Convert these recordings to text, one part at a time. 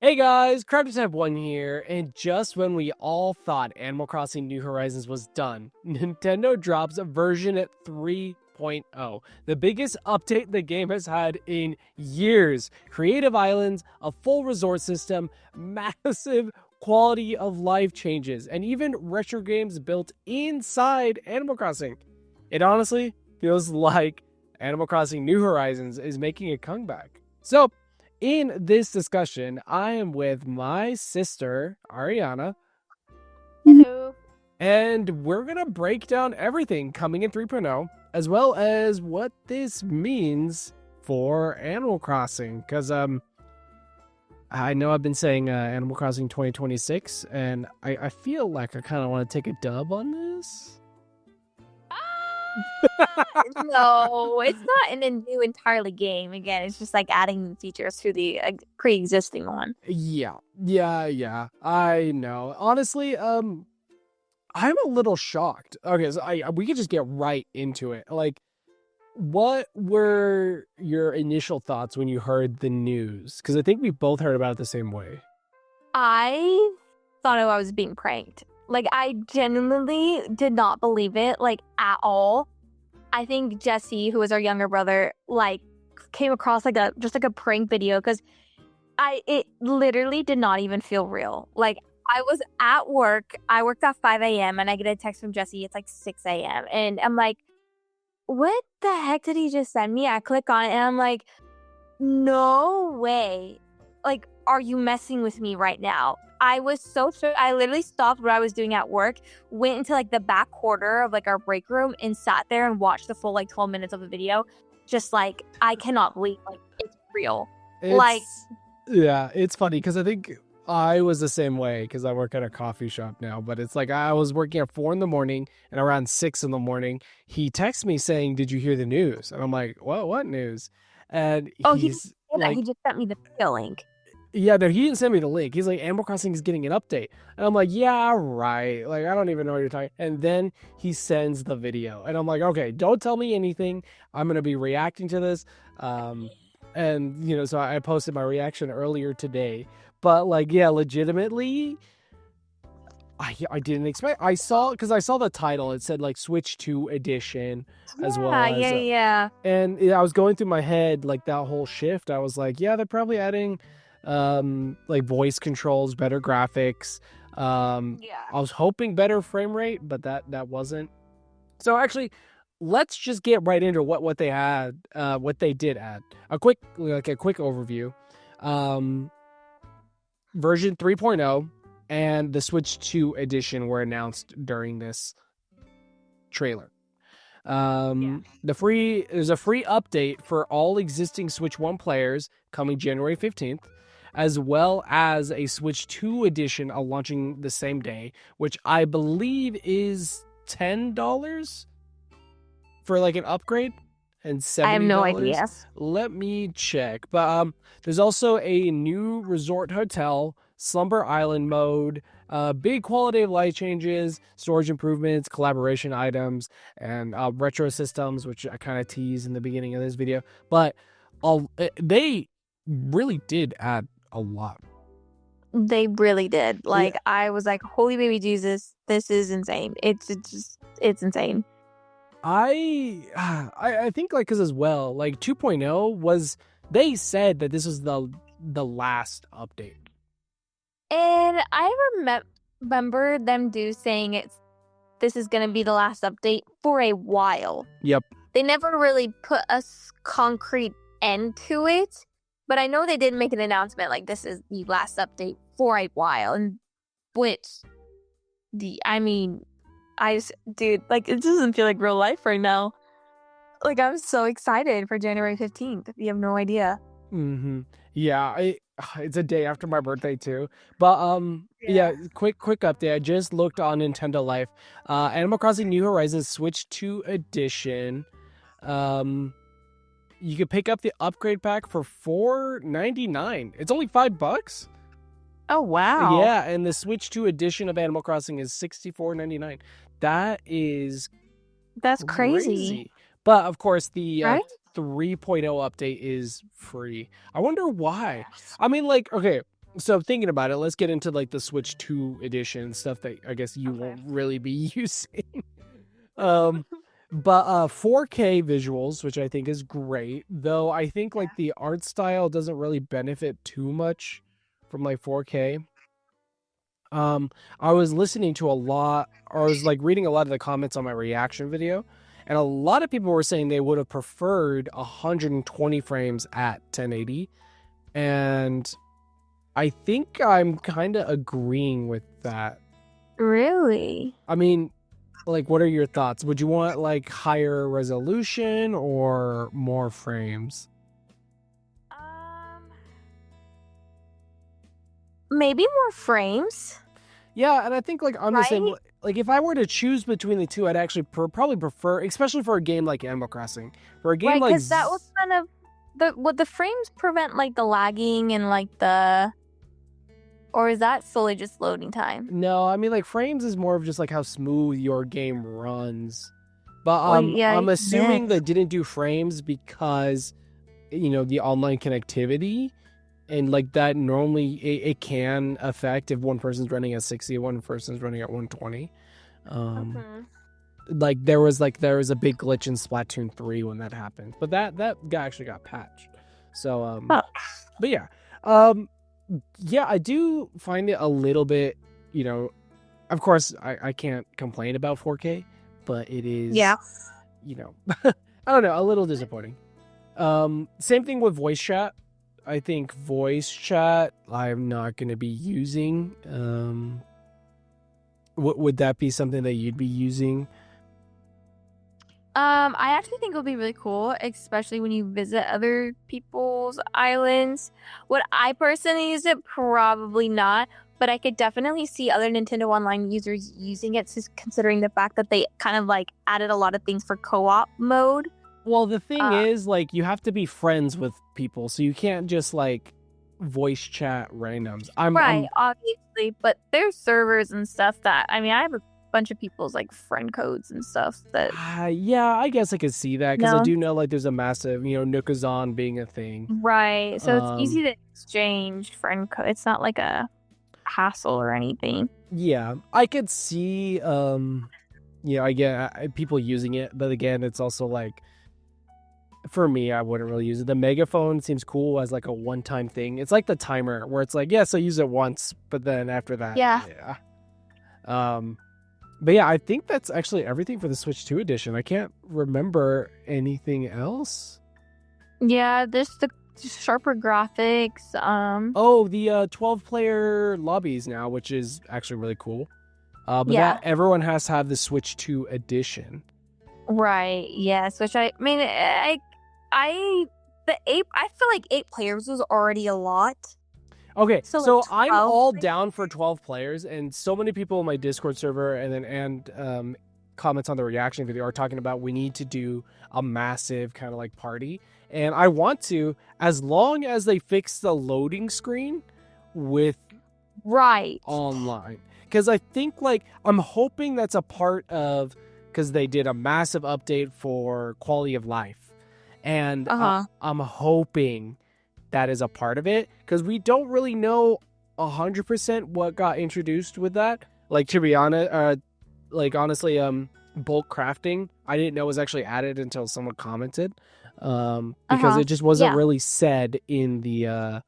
Hey guys, Crafty1 here, and just when we all thought Animal Crossing New Horizons was done, Nintendo drops a version at 3.0, the biggest update the game has had in years. Creative islands, a full resort system, massive quality of life changes, and even retro games built inside Animal Crossing. It honestly feels like Animal Crossing New Horizons is making a comeback. So, in this discussion, I am with my sister, Ariana. Hello. And we're going to break down everything coming in 3.0, as well as what this means for Animal Crossing. Because I know I've been saying Animal Crossing 2026, and I feel like I kind of want to take a dub on this. No, it's not in a new entirely game. Again, it's just like adding features to the pre-existing one. Yeah. I know. Honestly, I'm a little shocked. Okay, so we could just get right into it. Like, what were your initial thoughts when you heard the news? Because I think we both heard about it the same way. I thought I was being pranked. Like, I genuinely did not believe it, like, at all. I think Jesse, who was our younger brother, like, came across like a prank video because it literally did not even feel real. Like, I was at work. I worked at 5 a.m. and I get a text from Jesse. It's like 6 a.m. And I'm like, what the heck did he just send me? I click on it and I'm like, no way. Like, are you messing with me right now? I was so sure. I literally stopped what I was doing at work, went into like the back quarter of like our break room and sat there and watched the full like 12 minutes of the video. Just like, I cannot believe like it's real. Yeah, it's funny because I think I was the same way because I work at a coffee shop now, but it's like I was working at 4 a.m. and around 6 a.m, he texts me saying, "Did you hear the news?" And I'm like, what news? And he just sent me the video link. Yeah, no, he didn't send me the link. He's like, Animal Crossing is getting an update. And I'm like, yeah, right. Like, I don't even know what you're talking. And then he sends the video. And I'm like, okay, don't tell me anything. I'm going to be reacting to this. And, you know, so I posted my reaction earlier today. But, like, yeah, legitimately, I didn't expect. I saw the title. It said, like, Switch 2 edition as well as. Yeah. And I was going through my head, like, that whole shift. I was like, yeah, they're probably adding like voice controls, better graphics. I was hoping better frame rate, but that wasn't. So actually, let's just get right into what they had, what they did add. A quick overview. Version 3.0 and the Switch 2 edition were announced during this trailer. There's a free update for all existing Switch 1 players coming January 15th. As well as a Switch 2 edition launching the same day, which I believe is $10 for like an upgrade, and $70. I have no idea. Let me check. But there's also a new resort hotel, Slumber Island mode, big quality of life changes, storage improvements, collaboration items, and retro systems, which I kind of teased in the beginning of this video. But they really did add a lot. They really did. Like, yeah. I was like, holy baby Jesus, this is insane. It's insane. I think like because as well, like 2.0 was, they said that this was the last update. And I remember them saying this is going to be the last update for a while. Yep. They never really put a concrete end to it. But I know they did make an announcement like this is the last update for a while, and like, it doesn't feel like real life right now. Like, I'm so excited for January 15th. You have no idea. Mm-hmm. Yeah, it's a day after my birthday too. But yeah, quick update. I just looked on Nintendo Life. Animal Crossing New Horizons Switch 2 edition. You could pick up the upgrade pack for $4.99. It's only $5. Oh wow! Yeah, and the Switch 2 edition of Animal Crossing is $64.99. That's crazy. But of course, the 3.0 update is free. I wonder why. I mean, like, okay, So thinking about it, let's get into like the Switch 2 edition stuff that I guess you won't really be using. um, but 4K visuals, which I think is great, though I think like the art style doesn't really benefit too much from like 4K. I was listening to a lot, or I was like reading a lot of the comments on my reaction video, and a lot of people were saying they would have preferred 120 frames at 1080, and I think I'm kind of agreeing with that. Really? I mean, like, what are your thoughts? Would you want like higher resolution or more frames? Maybe more frames. Yeah, and I think like I'm the same. Like, if I were to choose between the two, I'd actually probably prefer, especially for a game like Animal Crossing, for a game like because that was kind of the frames prevent like the lagging and like the, or is that solely just loading time? No, I mean like frames is more of just like how smooth your game runs. But I'm assuming they didn't do frames because the online connectivity. And like that normally it can affect if one person's running at 60, one person's running at 120. Like there was a big glitch in Splatoon 3 when that happened, but that actually got patched. So but yeah, I do find it a little bit, of course I can't complain about 4K, but it is I don't know, a little disappointing. Same thing with voice chat. I think voice chat I'm not going to be using. Would that be something that you'd be using? I actually think it would be really cool, especially when you visit other people's islands. Would I personally use it? Probably not, but I could definitely see other Nintendo Online users using it, just considering the fact that they kind of like added a lot of things for co-op mode. Well, the thing is, like, you have to be friends with people, so you can't just, like, voice chat randoms. Obviously, but there's servers and stuff that, I mean, I have a bunch of people's, like, friend codes and stuff that... yeah, I guess I could see that, because I do know, like, there's a massive, Nookazon being a thing. Right, so it's easy to exchange friend code. It's not, like, a hassle or anything. Yeah, I could see, I get people using it, but again, it's also, like... For me, I wouldn't really use it. The megaphone seems cool as like a one-time thing. It's like the timer where it's like, yes, I use it once, but then after that, yeah. But yeah, I think that's actually everything for the Switch 2 edition. I can't remember anything else. Yeah, there's the sharper graphics. The 12-player lobbies now, which is actually really cool. But that everyone has to have the Switch 2 edition. Right. Yes. Which I mean, I feel like 8 players was already a lot. Okay, so like I'm all down for 12 players, and so many people in my Discord server and comments on the reaction video are talking about we need to do a massive kind of like party, and I want to, as long as they fix the loading screen with online, because I think like I'm hoping that's a part of, because they did a massive update for quality of life. And I'm hoping that is a part of it, because we don't really know 100% what got introduced with that. Like, to be honest, honestly, bulk crafting, I didn't know was actually added until someone commented, because it just wasn't really said in the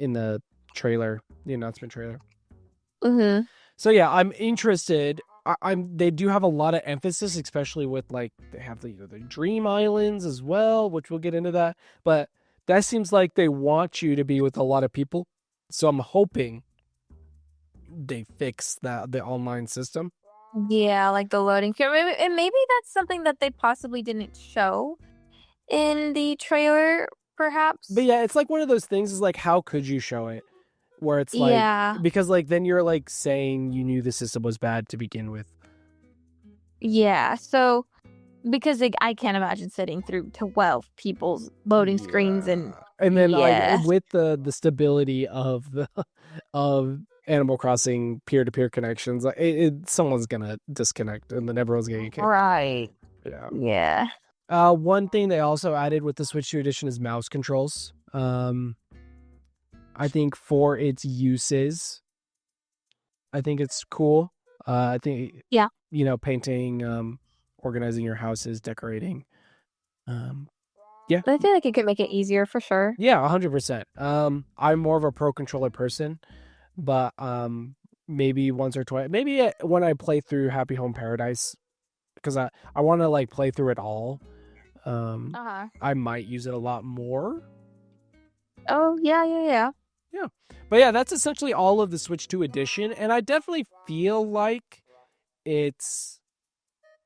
in the trailer, the announcement trailer. So yeah, I'm interested. They do have a lot of emphasis, especially with like they have the Dream Islands as well, which we'll get into that. But that seems like they want you to be with a lot of people, so I'm hoping they fix the online system. Yeah, like the loading. And maybe that's something that they possibly didn't show in the trailer, perhaps. But yeah, it's like one of those things. Is like, how could you show it? Where it's like, because like then you're like saying you knew the system was bad to begin with. Yeah, so because like, I can't imagine sitting through 12 people's loading screens and then like with the stability of Animal Crossing peer-to-peer connections, like someone's gonna disconnect and then everyone's gonna get kicked. Right. Yeah. One thing they also added with the Switch 2 edition is mouse controls. I think for its uses, I think it's cool. I think, Yeah. Painting, organizing your houses, decorating. Yeah. I feel like it could make it easier for sure. Yeah, 100%. I'm more of a pro controller person, but maybe once or twice, maybe when I play through Happy Home Paradise, because I want to like play through it all. I might use it a lot more. Oh, yeah. Yeah. But yeah, that's essentially all of the Switch 2 edition, and I definitely feel like it's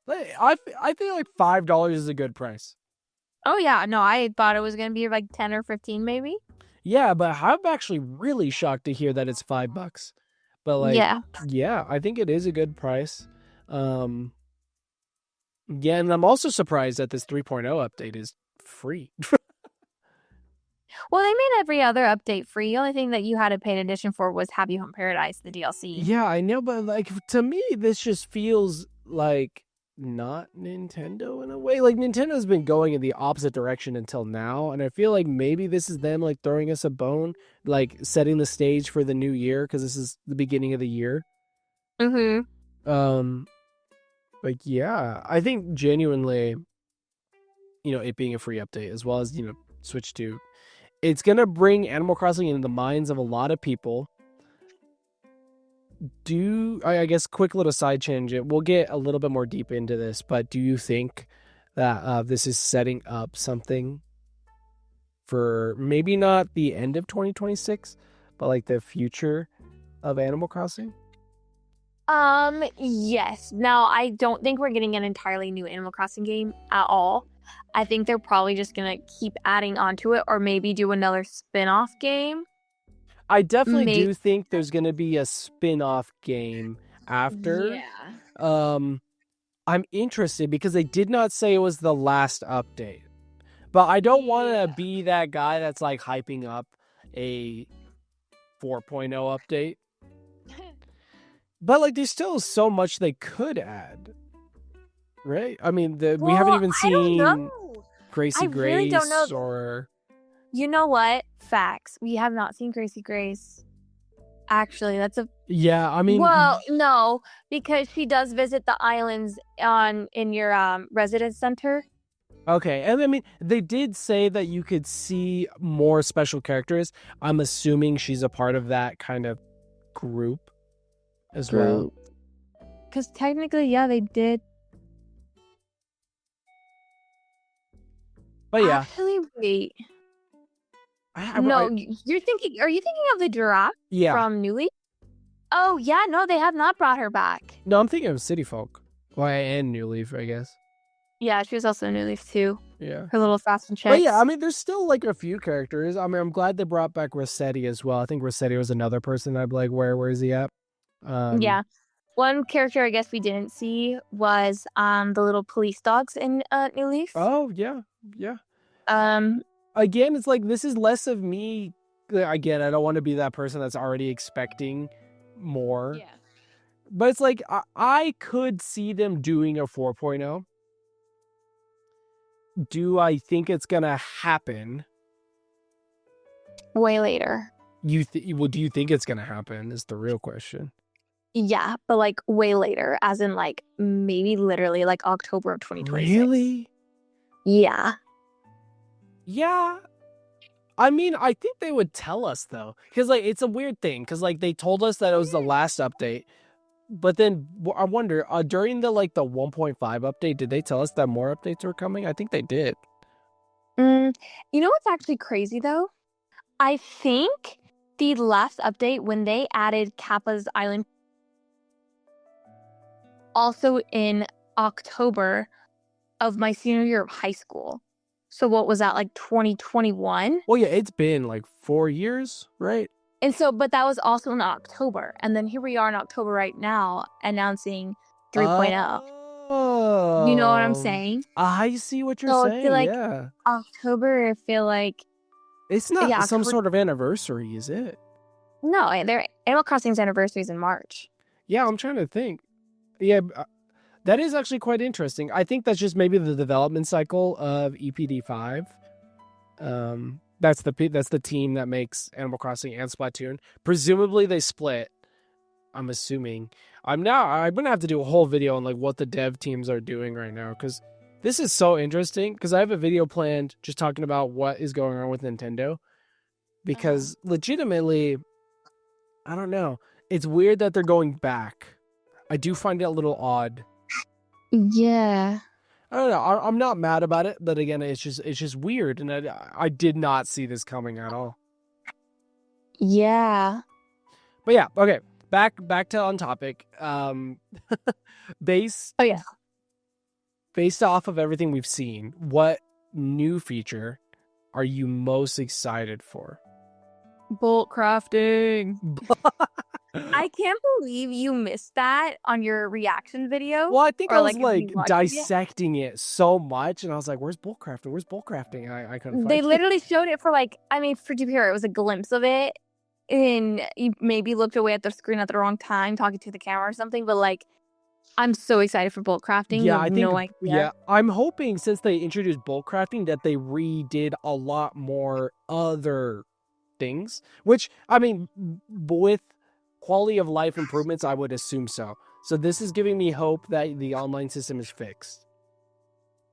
I feel like $5 is a good price. Oh, yeah. No, I thought it was going to be like 10 or 15 maybe. Yeah, but I'm actually really shocked to hear that it's $5. But like, yeah, I think it is a good price. Yeah, and I'm also surprised that this 3.0 update is free. Well, they made every other update free. The only thing that you had to pay an addition for was Happy Home Paradise, the DLC. Yeah, I know, but like to me, this just feels like not Nintendo in a way. Like Nintendo's been going in the opposite direction until now, and I feel like maybe this is them like throwing us a bone, like setting the stage for the new year because this is the beginning of the year. But yeah, I think genuinely, it being a free update as well as Switch 2, it's gonna bring Animal Crossing into the minds of a lot of people. I guess quick little side change. We'll get a little bit more deep into this, but do you think that this is setting up something for maybe not the end of 2026, but like the future of Animal Crossing? Yes. Now, I don't think we're getting an entirely new Animal Crossing game at all. I think they're probably just gonna keep adding onto it, or maybe do another spin-off game. I definitely do think there's going to be a spin-off game after. Yeah. I'm interested because they did not say it was the last update. But I don't want to be that guy that's like hyping up a 4.0 update. But like there's still so much they could add. Right? I mean, we haven't even seen Gracie Grace really don't know. Or... You know what? Facts. We have not seen Gracie Grace. Actually, that's a... Yeah, I mean... Well, no, because she does visit the islands in your residence center. Okay, and I mean, they did say that you could see more special characters. I'm assuming she's a part of that kind of group as well. Because technically, yeah, they did. But yeah. Actually, wait. Are you thinking of the giraffe from New Leaf? Oh, yeah, no, they have not brought her back. No, I'm thinking of City Folk. Well, and New Leaf, I guess. Yeah, she was also New Leaf, too. Yeah. Her little fast and checks. But yeah, I mean, there's still, like, a few characters. I mean, I'm glad they brought back Resetti as well. I think Resetti was another person I'd be like, where is he at? Yeah. One character I guess we didn't see was the little police dogs in New Leaf. Oh, yeah. Yeah. Again, it's like, this is less of me. Again, I don't want to be that person that's already expecting more. Yeah. But it's like, I could see them doing a 4.0. Do I think it's going to happen? Way later. Do you think it's going to happen is the real question. Yeah, but like way later, as in like maybe literally like October of 2026. Really? Yeah. Yeah. I mean, I think they would tell us though, because like it's a weird thing, because like they told us that it was the last update, but then I wonder during the 1.5 update, did they tell us that more updates were coming? I think they did. You know what's actually crazy though? I think the last update when they added Kappa's Island also in October of my senior year of high school. So what was that, like 2021? Well, yeah, it's been like 4 years, right? And so, but that was also in October. And then here we are in October right now announcing 3.0. Oh. You know what I'm saying? I see what you're saying. I feel like October, I feel like... It's not some sort of anniversary, is it? No, Animal Crossing's anniversary is in March. Yeah, I'm trying to think. Yeah, that is actually quite interesting. I think that's just maybe the development cycle of EPD5. That's the team that makes Animal Crossing and Splatoon. Presumably they split. I'm assuming. I'm gonna have to do a whole video on like what the dev teams are doing right now, because this is so interesting. Because I have a video planned just talking about what is going on with Nintendo. Because legitimately, I don't know. It's weird that they're going back. I do find it a little odd. Yeah. I don't know. I'm not mad about it, but again, it's just weird, and I did not see this coming at all. Yeah. But yeah, okay. Back to on topic. Based off of everything we've seen, what new feature are you most excited for? Bolt crafting. I can't believe you missed that on your reaction video. Well, I think I was like dissecting it so much, and I was like, "Where's bolt crafting? Where's bolt crafting?" I couldn't find They it. literally showed it for for to be fair, it was a glimpse of it, and you maybe looked away at the screen at the wrong time, talking to the camera or something. But like, I'm so excited for bolt crafting. Yeah, I think no idea. Yeah, I'm hoping since they introduced bolt crafting that they redid a lot more other things. Which I mean, with quality of life improvements, I would assume so. So this is giving me hope that the online system is fixed.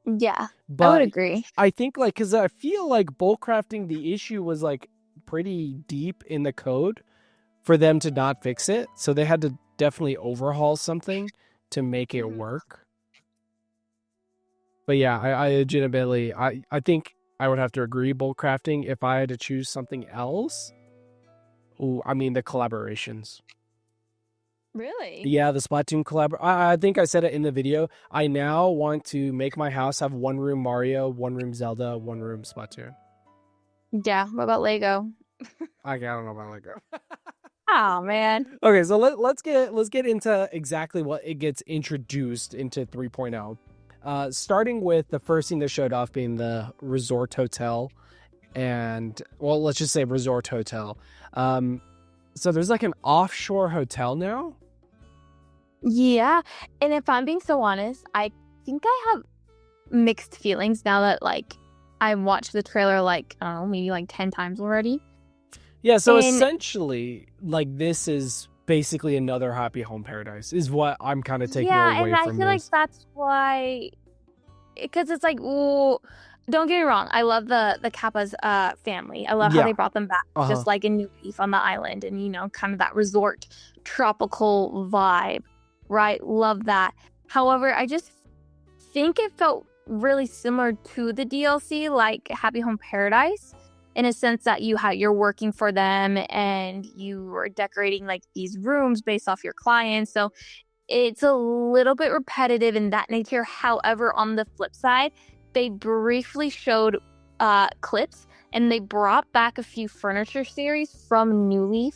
Yeah, but I would agree. I think because I feel like bolt crafting, the issue was like pretty deep in the code for them to not fix it. So they had to definitely overhaul something to make it work. But yeah, I legitimately, I think I would have to agree bolt crafting. If I had to choose something else, I mean the collaborations. Really? Yeah, the Splatoon collab. I think I said it in the video. I now want to make my house have one room Mario, one room Zelda, one room Splatoon. Yeah. What about Lego? I don't know about Lego. Oh man. Okay, so let's get into exactly what it gets introduced into 3.0. Starting with the first thing that showed off being the resort hotel, and well, let's just say resort hotel. So there's like an offshore hotel now. Yeah, and if I'm being so honest, I think I have mixed feelings now that like I watched the trailer like I don't know, maybe like 10 times already. Yeah, so essentially, like this is basically another Happy Home Paradise, is what I'm kind of taking away from this. Yeah, and I feel like that's why, because it's like, ooh, don't get me wrong, I love the Kappa's family. I love how they brought them back, just like a new leaf on the island, and you know, kind of that resort tropical vibe, right? Love that. However, I just think it felt really similar to the DLC, like Happy Home Paradise, in a sense that you're working for them and you are decorating like these rooms based off your clients. So it's a little bit repetitive in that nature. However, on the flip side, they briefly showed clips and they brought back a few furniture series from New Leaf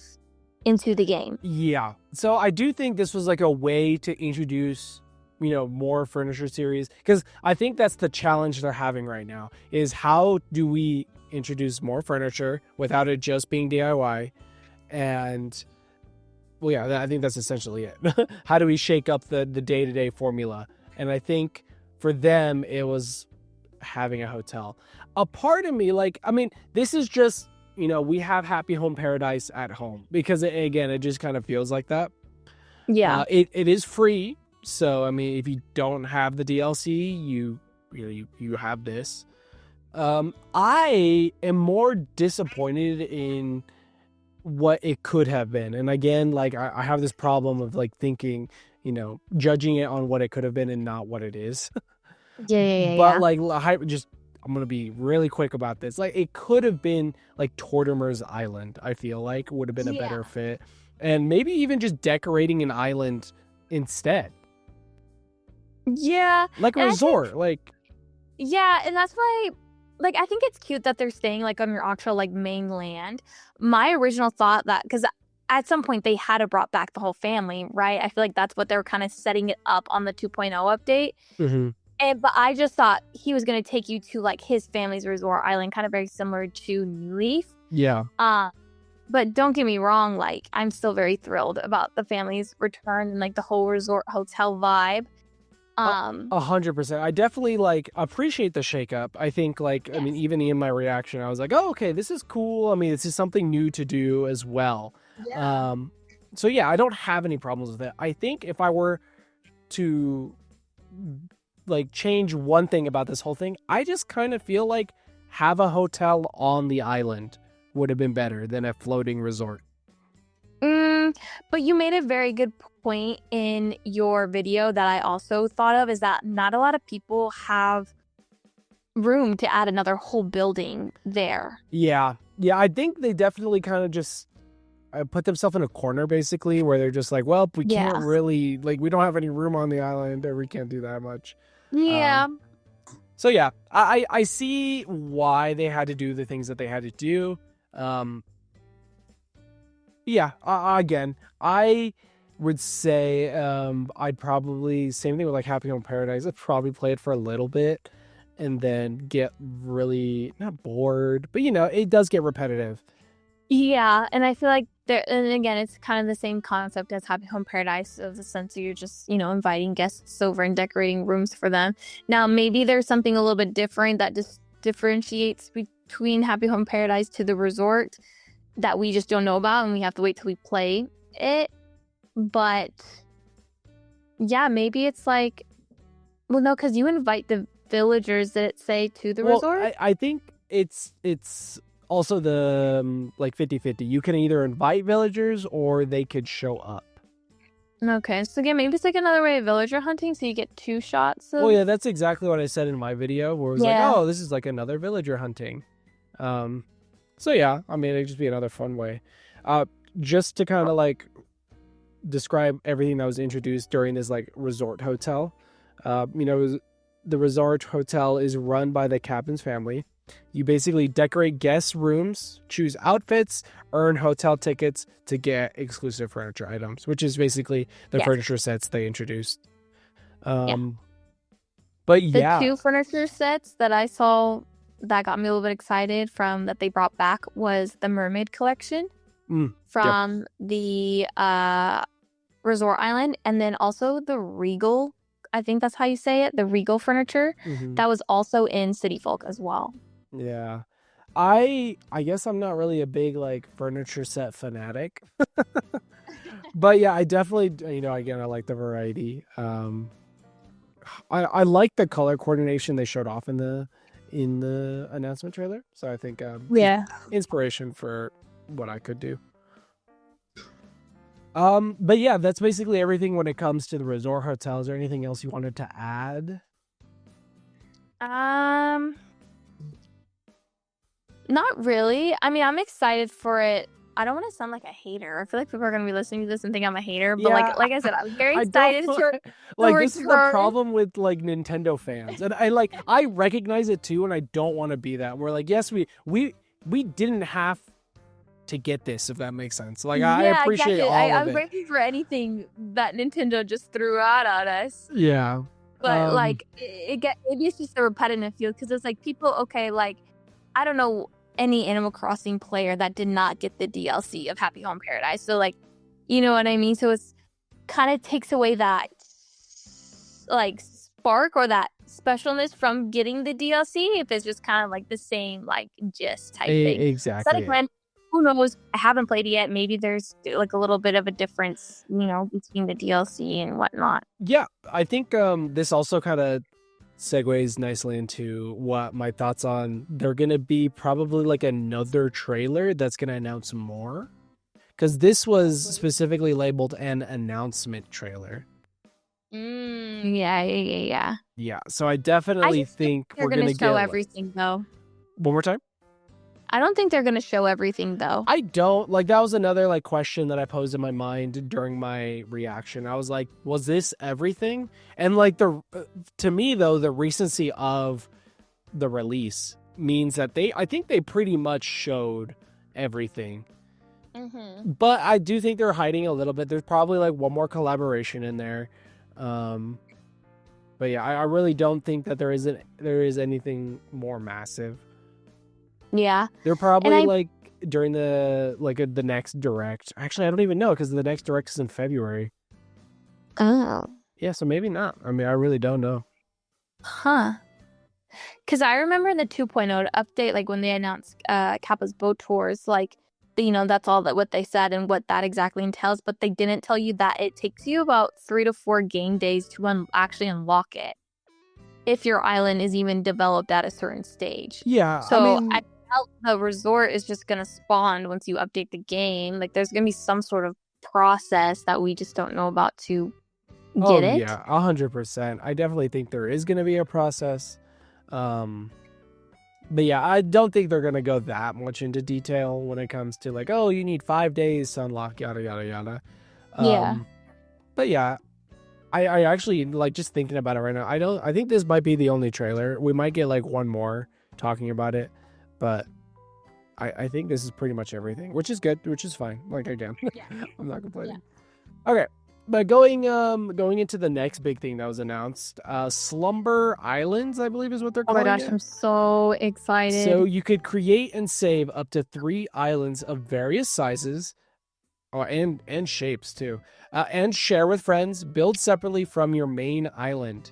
into the game. Yeah. So I do think this was like a way to introduce, you know, more furniture series, because I think that's the challenge they're having right now, is how do we introduce more furniture without it just being DIY? And well, yeah, I think that's essentially it. How do we shake up the day-to-day formula? And I think for them it was having a hotel. A part of me, like, I mean, this is just, you know, we have Happy Home Paradise at home, because it just kind of feels like that. Yeah. It is free, so I mean, if you don't have the DLC, you have this. I am more disappointed in what it could have been. And again, like I have this problem of like thinking, you know, judging it on what it could have been and not what it is. But like, I'm going to be really quick about this. Like, it could have been like Tortimer's Island, I feel like would have been a better fit. And maybe even just decorating an island instead. Yeah. Like a resort. Yeah, and that's why, like, I think it's cute that they're staying, like, on your actual, like, mainland. My original thought that, because at some point they had to brought back the whole family, right? I feel like that's what they were kind of setting it up on the 2.0 update. Mm-hmm. But I just thought he was going to take you to, like, his family's resort island, kind of very similar to New Leaf. Yeah. But don't get me wrong, like, I'm still very thrilled about the family's return and, like, the whole resort hotel vibe. Um, 100%. I definitely like appreciate the shakeup. I think like I mean, yes. even in my reaction, I was like, oh, okay, this is cool. I mean, this is something new to do as well. Yeah. Um, so yeah, I don't have any problems with it. I think if I were to like change one thing about this whole thing, I just kind of feel like have a hotel on the island would have been better than a floating resort. But you made a very good point in your video that I also thought of, is that not a lot of people have room to add another whole building there. Yeah. Yeah, I think they definitely kind of just put themselves in a corner basically where they're just like, well, we Yeah. can't really like we don't have any room on the island or we can't do that much. Yeah. So yeah, I see why they had to do the things that they had to do. Yeah, again, I would say I'd probably same thing with like Happy Home Paradise. I'd probably play it for a little bit and then get really not bored, but you know, it does get repetitive. Yeah, and I feel like there, and again, it's kind of the same concept as Happy Home Paradise, of the sense that you're just, inviting guests over and decorating rooms for them. Now, maybe there's something a little bit different that just differentiates between Happy Home Paradise to the resort that we just don't know about, and we have to wait till we play it. But yeah, maybe it's like, well, no, because you invite the villagers, did it say, to the resort? I think it's also the like 50-50. You can either invite villagers or they could show up. Okay, so again, maybe it's like another way of villager hunting, so you get 2 shots of... Well, yeah, that's exactly what I said in my video, where it was like, oh, this is like another villager hunting. So yeah, I mean, it'd just be another fun way. Just to kind of like describe everything that was introduced during this like resort hotel. The resort hotel is run by the captain's family. You basically decorate guest rooms, choose outfits, earn hotel tickets to get exclusive furniture items, which is basically the furniture sets they introduced. But the 2 furniture sets that I saw that got me a little bit excited from that they brought back was the Mermaid Collection from the Resort Island, and then also the Regal, I think that's how you say it, the Regal furniture that was also in City Folk as well. Yeah. I guess I'm not really a big like furniture set fanatic. But yeah, I definitely, again, I like the variety. I like the color coordination they showed off in the announcement trailer. So I think inspiration for what I could do. But yeah, that's basically everything when it comes to the resort hotel. Is there anything else you wanted to add? Not really. I mean, I'm excited for it. I don't want to sound like a hater. I feel like people are going to be listening to this and think I'm a hater. But like I said, I'm very excited to this is the problem with like Nintendo fans. And I recognize it too, and I don't want to be that. We're like, yes, we didn't have to get this, if that makes sense. Like, I appreciate all of it. I'm ready for anything that Nintendo just threw out at us. Yeah. But maybe it's just the repetitive feel, because it's like people, okay, like, I don't know any Animal Crossing player that did not get the DLC of Happy Home Paradise. So, like, you know what I mean? So it's kind of takes away that, like, spark or that specialness from getting the DLC if it's just kind of like the same, like, gist type thing. Exactly. So, like, who knows? I haven't played it yet. Maybe there's like a little bit of a difference, between the DLC and whatnot. Yeah, I think this also kind of segues nicely into what my thoughts on. They're gonna be probably like another trailer that's gonna announce more, because this was specifically labeled an announcement trailer. Yeah. So I definitely think we're gonna show everything though. One more time. I don't think they're gonna show everything though. I don't. Like, that was another like question that I posed in my mind during my reaction. I was like, was this everything? And like to me though, the recency of the release means that I think they pretty much showed everything. But I do think they're hiding a little bit. There's probably like one more collaboration in there. But yeah, I really don't think that there is anything more massive. Yeah, they're probably like during the next direct. Actually, I don't even know, because the next direct is in February. Oh, Yeah, so maybe not. I mean, I really don't know. Huh. Because I remember in the 2.0 update, like when they announced Kappa's boat tours, like, that's all that what they said and what that exactly entails. But they didn't tell you that it takes you about 3 to 4 game days to actually unlock it, if your island is even developed at a certain stage. Yeah, So I mean, I felt the resort is just gonna spawn once you update the game. Like there's gonna be some sort of process that we just don't know about to get it. Yeah, 100%. I definitely think there is going to be a process. But yeah, I don't think they're going to go that much into detail when it comes to like, oh, you need 5 days to unlock yada yada yada. Yeah. But yeah, I actually like just thinking about it right now. I think this might be the only trailer. We might get like one more talking about it, but I think this is pretty much everything, which is good, which is fine. Like again, Yeah. I'm not complaining. Yeah. Okay. But going into the next big thing that was announced, Slumber Islands, I believe is what they're calling it. Oh my gosh, I'm so excited. So you could create and save up to 3 islands of various sizes, and shapes too, and share with friends. Build separately from your main island.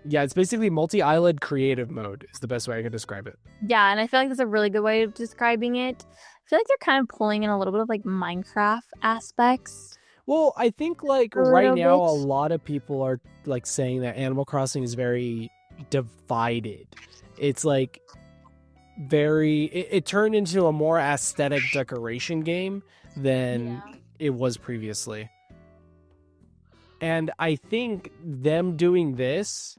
Yeah, it's basically multi-island creative mode is the best way I could describe it. Yeah, and I feel like that's a really good way of describing it. I feel like they're kind of pulling in a little bit of like Minecraft aspects. Well, I think like right now a lot of people are like saying that Animal Crossing is very divided. It's like it turned into a more aesthetic decoration game than it was previously. And I think them doing this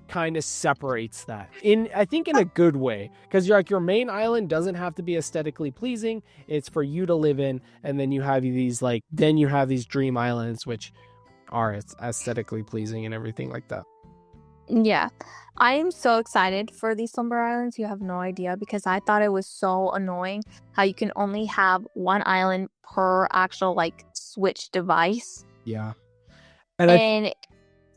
kind of separates that I think in a good way, because you're like, your main island doesn't have to be aesthetically pleasing. It's for you to live in, and then you have these dream islands which are aesthetically pleasing and everything like that. Yeah, I am so excited for these Slumber Islands. You have no idea, because I thought it was so annoying how you can only have one island per actual like Switch device. Yeah, and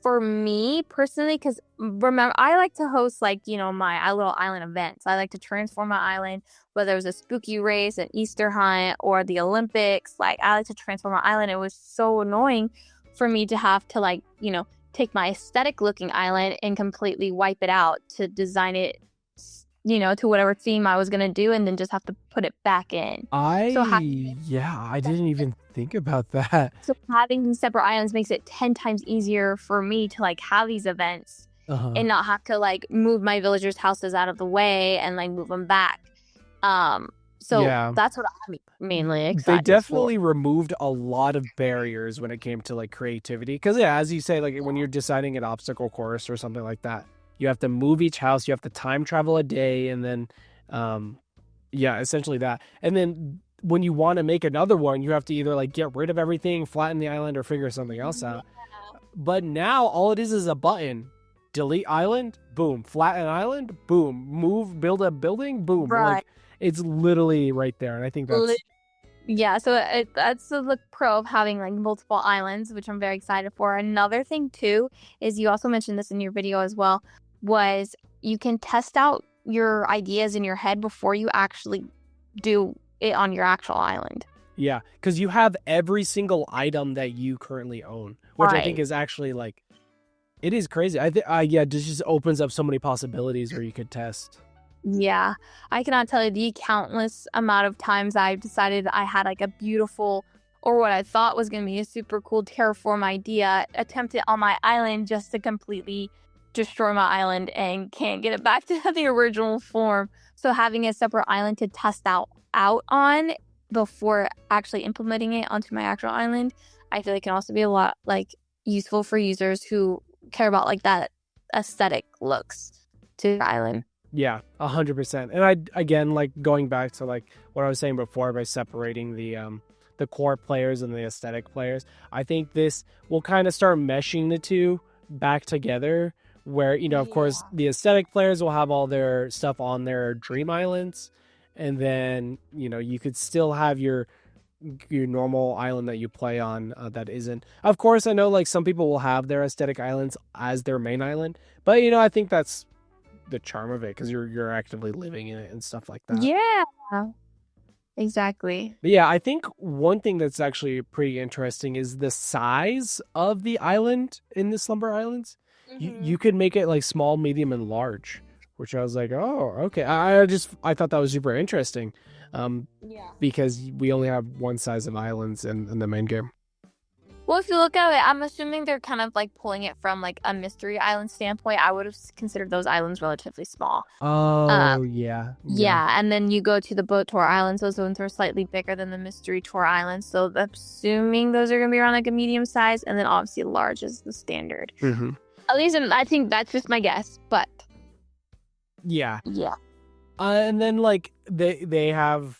for me personally, because remember, I like to host like, my little island events. I like to transform my island, whether it was a spooky race, an Easter hunt, or the Olympics. Like, I like to transform my island. It was so annoying for me to have to like, take my aesthetic looking island and completely wipe it out to design it, to whatever theme I was going to do, and then just have to put it back in. I didn't even think about that. So having these separate islands makes it 10 times easier for me to like have these events and not have to like move my villagers' houses out of the way and like move them back. So that's what I'm mainly excited They definitely removed a lot of barriers when it came to like creativity. Because as you say, like when you're deciding an obstacle course or something like that, you have to move each house, you have to time travel a day, and then essentially that. And then when you want to make another one, you have to either like get rid of everything, flatten the island, or figure something else out. But now all it is a button. Delete island, boom. Flatten island, boom. Move, build a building, boom. Right. Like, it's literally right there, and I think that's... Yeah, so that's the pro of having like multiple islands, which I'm very excited for. Another thing too is, you also mentioned this in your video as well, was you can test out your ideas in your head before you actually do it on your actual island. Yeah, because you have every single item that you currently own, which I think is actually like, it is crazy. This just opens up so many possibilities where you could test. Yeah, I cannot tell you the countless amount of times I've decided I had like a beautiful, or what I thought was going to be a super cool terraform idea, attempt it on my island just to completely destroy my island and can't get it back to the original form. So having a separate island to test out on before actually implementing it onto my actual island, I feel like can also be a lot like useful for users who care about like that aesthetic looks to the island. Yeah, 100%. And I, again, like going back to like what I was saying before by separating the core players and the aesthetic players, I think this will kind of start meshing the two back together, where, of course, the aesthetic players will have all their stuff on their dream islands, and then, you could still have your normal island that you play on that isn't. Of course, I know like some people will have their aesthetic islands as their main island, but I think that's the charm of it, because you're actively living in it and stuff like that. Yeah. Exactly. But yeah, I think one thing that's actually pretty interesting is the size of the island in the Slumber Islands. You could make it like small, medium, and large, which I was like, oh, okay. I thought that was super interesting, Yeah. because we only have one size of islands in the main game. Well, if you look at it, I'm assuming they're kind of like pulling it from like a mystery island standpoint. I would have considered those islands relatively small. Oh, yeah. Yeah, and then you go to the boat tour islands. Those ones are slightly bigger than the mystery tour islands. So I'm assuming those are going to be around like a medium size, and then obviously large is the standard. Mm-hmm. At least I think that's just my guess, but yeah. Yeah. And then like they have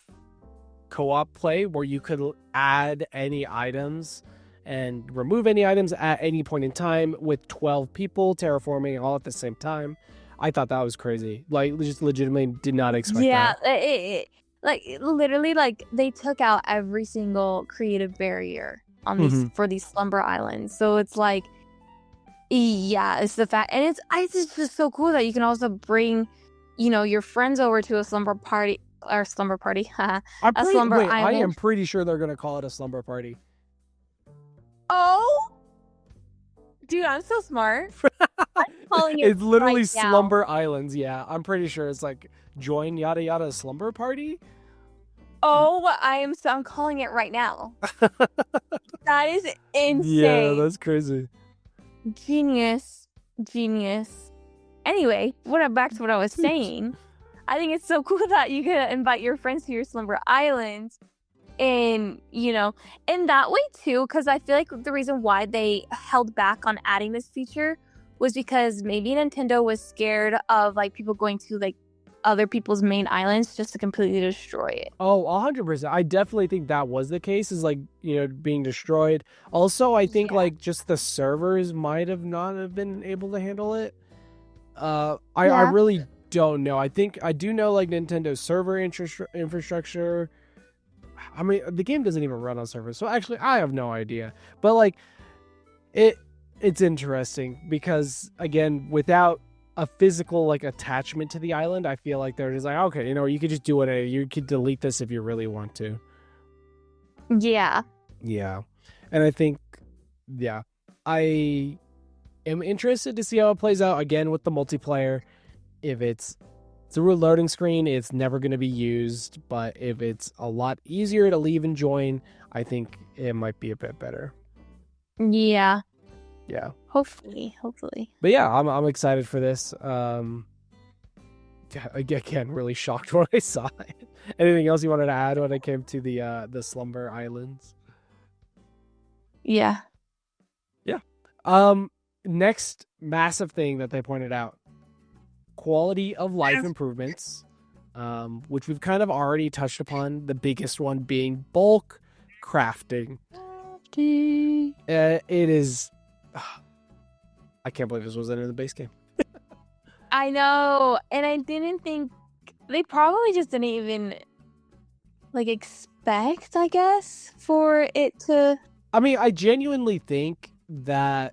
co-op play where you could add any items and remove any items at any point in time with 12 people terraforming all at the same time. I thought that was crazy. Like, just legitimately did not expect that. Yeah, like literally, like they took out every single creative barrier on these for these Slumber Islands. So it's like, yeah, it's the fact, and it's just so cool that you can also bring, your friends over to a slumber party. Slumber island. I am pretty sure they're gonna call it a slumber party. Oh, dude, I'm so smart. I'm calling it. It's literally right Slumber now. Islands. Yeah, I'm pretty sure it's like join yada yada slumber party. Oh, I'm calling it right now. That is insane. Yeah, that's crazy. Genius. Anyway, back to what I was saying. I think it's so cool that you can invite your friends to your Slumber Islands. And, in that way too, because I feel like the reason why they held back on adding this feature was because maybe Nintendo was scared of like people going to like other people's main islands just to completely destroy it. Oh, 100%. I definitely think that was the case, is like, being destroyed. Also, I think like just the servers might have not have been able to handle it. I really don't know. I do know like Nintendo's server infrastructure. I mean, the game doesn't even run on servers, so actually I have no idea. But like, it's interesting because, again, without a physical like attachment to the island, I feel like they're just like, okay, you could just do it. You could delete this if you really want to. Yeah. Yeah, and I think, yeah, I am interested to see how it plays out again with the multiplayer. If it's through a loading screen, it's never going to be used, but if it's a lot easier to leave and join, I think it might be a bit better. Yeah. Hopefully. But yeah, I'm excited for this. Again, really shocked when I saw it. Anything else you wanted to add when it came to the Slumber Islands? Yeah. Next massive thing that they pointed out: quality of life improvements, which we've kind of already touched upon. The biggest one being bulk crafting. It is. I can't believe this wasn't in the base game. I know, and I didn't think they probably just didn't even like expect, I guess, for it to. I mean, I genuinely think that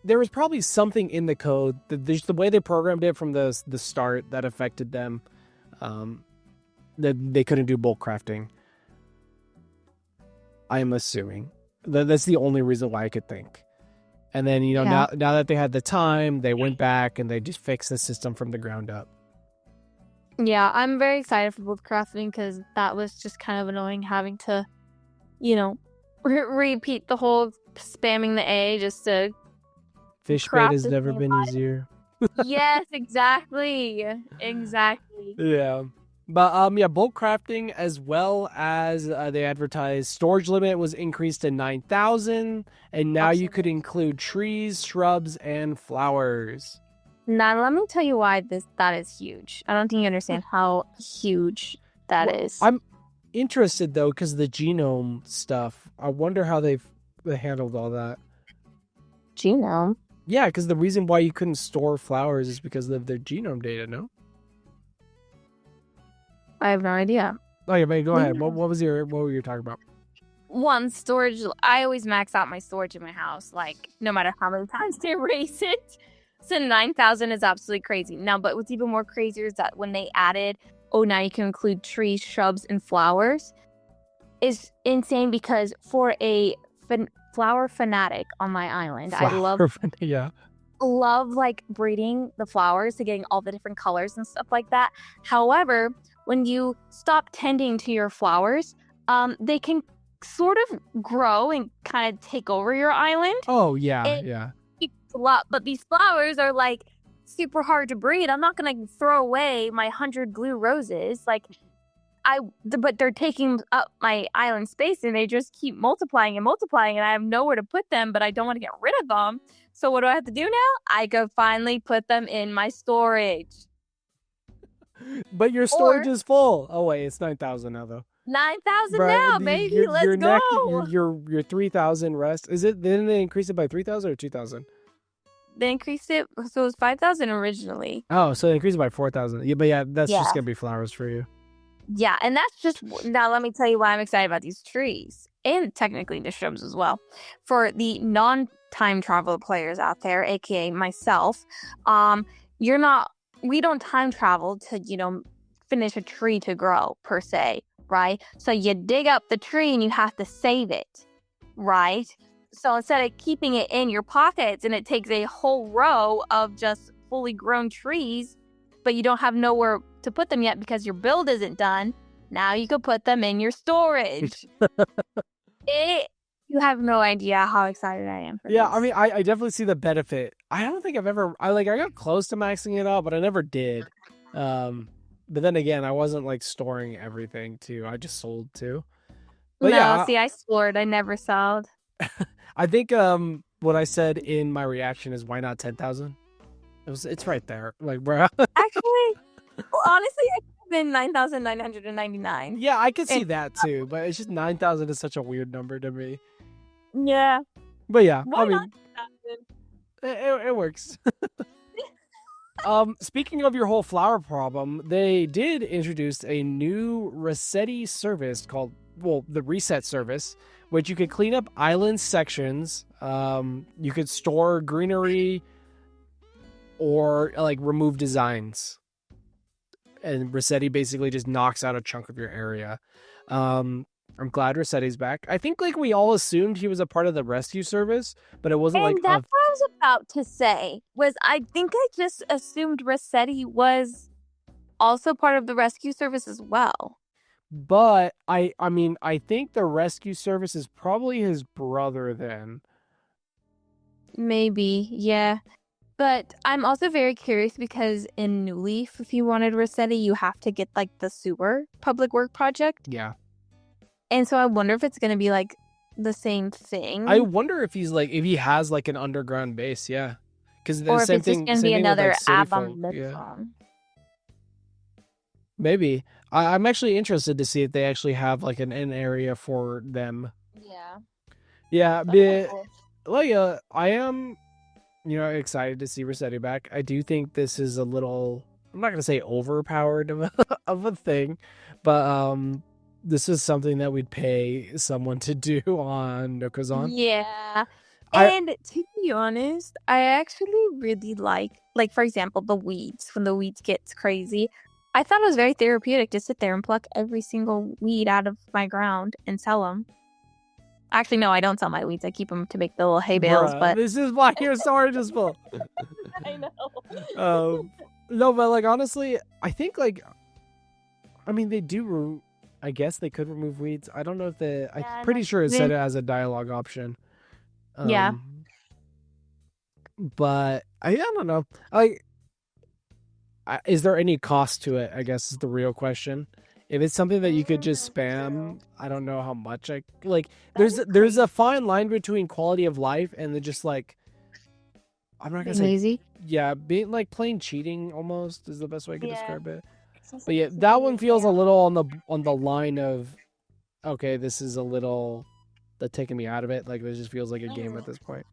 there was probably something in the code that the way they programmed it from the start that affected them, that they couldn't do bulk crafting. I am assuming that's the only reason why I could think. And then now that they had the time, they went back and they just fixed the system from the ground up. Yeah, I'm very excited for bulk crafting because that was just kind of annoying having to, repeat the whole spamming the A just to. Fish bait has never been easier. Yes, exactly. Yeah. But bulk crafting, as well as they advertised storage limit was increased to 9,000, and now you could include trees, shrubs, and flowers. Now let me tell you why that is huge. I don't think you understand how huge that is. I'm interested though, because the genome stuff. I wonder how they've handled all that. Genome? Yeah, because the reason why you couldn't store flowers is because of their genome data. No. I have no idea. Oh yeah, go ahead. What were you talking about? One, storage. I always max out my storage in my house, like no matter how many times they erase it. So 9,000 is absolutely crazy. Now, but what's even more crazier is that when they added oh, now you can include trees, shrubs, and flowers is insane because for a flower fanatic on my island, I love like breeding the flowers to getting all the different colors and stuff like that. However, when you stop tending to your flowers, they can sort of grow and kind of take over your island. Oh, yeah. A lot, but these flowers are like super hard to breed. I'm not gonna throw away my 100 blue roses. Like, but they're taking up my island space and they just keep multiplying and I have nowhere to put them, but I don't want to get rid of them. So what do I have to do now? I go finally put them in my storage. But your storage is full. Oh wait, it's 9,000 now though. 9,000 now, baby. Let's go. Your 3,000 rest. Is it? Didn't they increase it by 3,000 or 2,000? They increased it, so it was 5,000 originally. Oh, so they increased it by 4,000. Yeah, but that's just gonna be flowers for you. Yeah, and that's just, now let me tell you why I'm excited about these trees. And technically the shrubs as well. For the non-time travel players out there, aka myself, we don't time travel to, finish a tree to grow, per se, right? So you dig up the tree and you have to save it, right? So instead of keeping it in your pockets and it takes a whole row of just fully grown trees, but you don't have nowhere to put them yet because your build isn't done, now you can put them in your storage. You have no idea how excited I am for this. I mean, I definitely see the benefit. I don't think I've ever, I got close to maxing it out, but I never did. But then again, I wasn't like storing everything too. I just sold too. But I stored. I never sold. I think what I said in my reaction is why not 10,000? It's right there. Like, bro. Actually, honestly, it could have been 9,999. Yeah, I could see that too, but it's just 9,000 is such a weird number to me. Yeah. But yeah, why not 10,000? It works. Speaking of your whole flower problem, they did introduce a new Resetti service called, the Reset service, which you could clean up island sections. You could store greenery or like remove designs. And Resetti basically just knocks out a chunk of your area. I'm glad Resetti's back. I think like we all assumed he was a part of the rescue service, but it wasn't that's what I was about to say. I think I just assumed Resetti was also part of the rescue service as well. But I mean, I think the rescue service is probably his brother then. Maybe, yeah. But I'm also very curious because in New Leaf, if you wanted Resetti, you have to get like the sewer public work project. Yeah. And so I wonder if it's going to be like the same thing. I wonder if he has like an underground base, yeah. Because the or same if it's thing, just going to be another app on yeah. Maybe. I'm actually interested to see if they actually have like an area for them. Yeah. Yeah, but like I am, excited to see Resetti back. I do think this is a little, I'm not gonna say overpowered of a thing, but this is something that we'd pay someone to do on Nokazon. Yeah. And to be honest, I actually really like for example, the weeds. When the weeds gets crazy, I thought it was very therapeutic to sit there and pluck every single weed out of my ground and sell them. Actually, no, I don't sell my weeds. I keep them to make the little hay bales. But this is why your storage is full. I know. No, but like honestly, I think they do. I guess they could remove weeds. I don't know if I'm pretty sure it said it as a dialogue option. Yeah. But I don't know. Is there any cost to it? I guess is the real question. If it's something that you could just spam, I don't know how much There's a fine line between quality of life and just like, I'm not gonna say lazy. Yeah, being like plain cheating almost is the best way I could describe it. But yeah, that one feels a little on the line of, okay, this is a little taking me out of it. Like it just feels like a game at this point.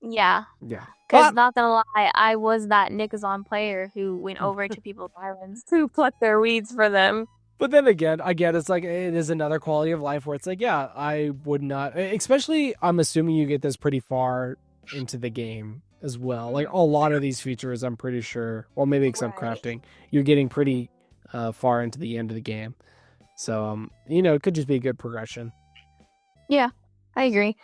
Yeah. Yeah. Because not gonna lie, I was that Nikazon player who went over to people's islands to pluck their weeds for them. But then again, it's like it is another quality of life where it's like, yeah, I would not, especially I'm assuming you get this pretty far into the game as well. Like a lot of these features, I'm pretty sure, well, maybe except crafting, you're getting pretty far into the end of the game. So, it could just be a good progression. Yeah, I agree.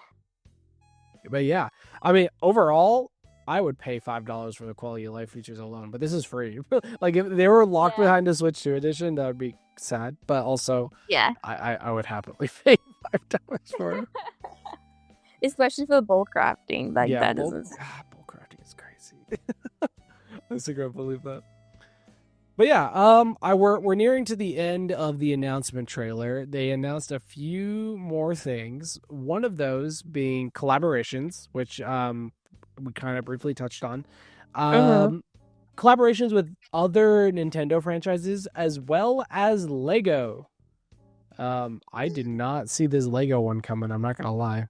But yeah, I mean, overall, I would pay $5 for the quality of life features alone, but this is free. Like, if they were locked behind the Switch 2 edition, that would be sad. But also, yeah, I would happily pay $5 for it. Especially for the bowl crafting. Like, that doesn't... bowl crafting is crazy. I still can't believe that. But yeah, we're nearing to the end of the announcement trailer. They announced a few more things. One of those being collaborations, which we kind of briefly touched on. Collaborations with other Nintendo franchises as well as Lego. I did not see this Lego one coming, I'm not gonna lie.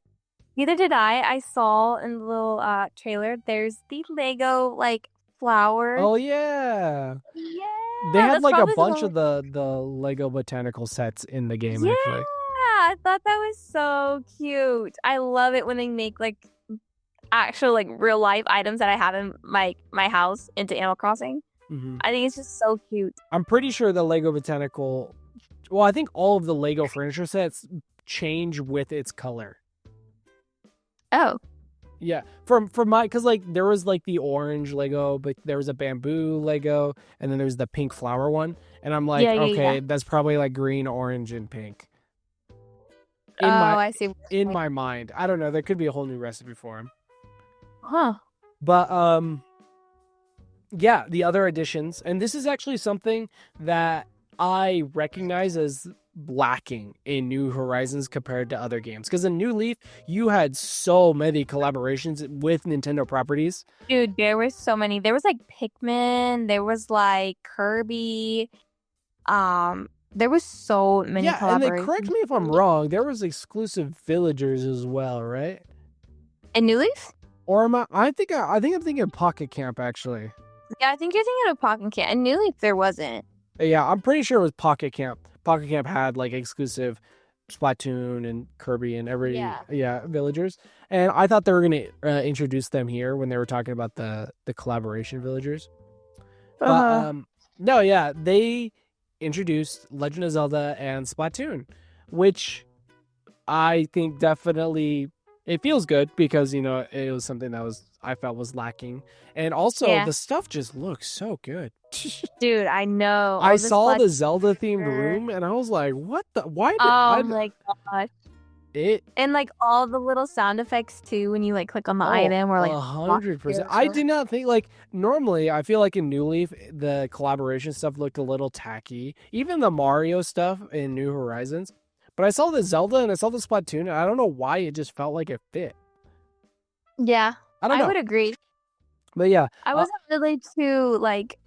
Neither did I. I saw in the little trailer, there's the Lego, like, flower. Oh, yeah. Yeah. They had, like, a bunch of the Lego botanical sets in the game, actually. Yeah, I thought that was so cute. I love it when they make, like, actual, like, real-life items that I have in my house into Animal Crossing. I think it's just so cute. I'm pretty sure the Lego botanical... Well, I think all of the Lego furniture sets change with its color. Oh. Yeah, from my, because like there was like the orange Lego, but there was a bamboo Lego, and then there's the pink flower one, and I'm like, okay, that's probably like green, orange, and pink. I see. In my mind, I don't know. There could be a whole new recipe for him. Huh. But yeah, the other additions, and this is actually something that I recognize as lacking in New Horizons compared to other games, because in New Leaf you had so many collaborations with Nintendo properties. Dude, there were so many. There was like Pikmin, there was like Kirby, there was so many collaborations. And then correct me if I'm wrong, there was exclusive villagers as well, right? In New Leaf? Or am I think I'm thinking Pocket Camp, actually. Yeah, I think you're thinking of Pocket Camp. In New Leaf there wasn't. Yeah, I'm pretty sure it was Pocket Camp. Pocket Camp had like exclusive Splatoon and Kirby and every villagers, and I thought they were going to introduce them here when they were talking about the collaboration villagers. But no, yeah, they introduced Legend of Zelda and Splatoon, which I think definitely it feels good because it was something that I felt was lacking, and also the stuff just looks so good. Dude, I know. I saw the Zelda themed room and I was like, what the? Why did my gosh. And like all the little sound effects too when you like click on the item or like 100%. I did not think, like, normally I feel like in New Leaf the collaboration stuff looked a little tacky. Even the Mario stuff in New Horizons. But I saw the Zelda and I saw the Splatoon and I don't know why it just felt like it fit. Yeah. I would agree. But yeah. I wasn't really too like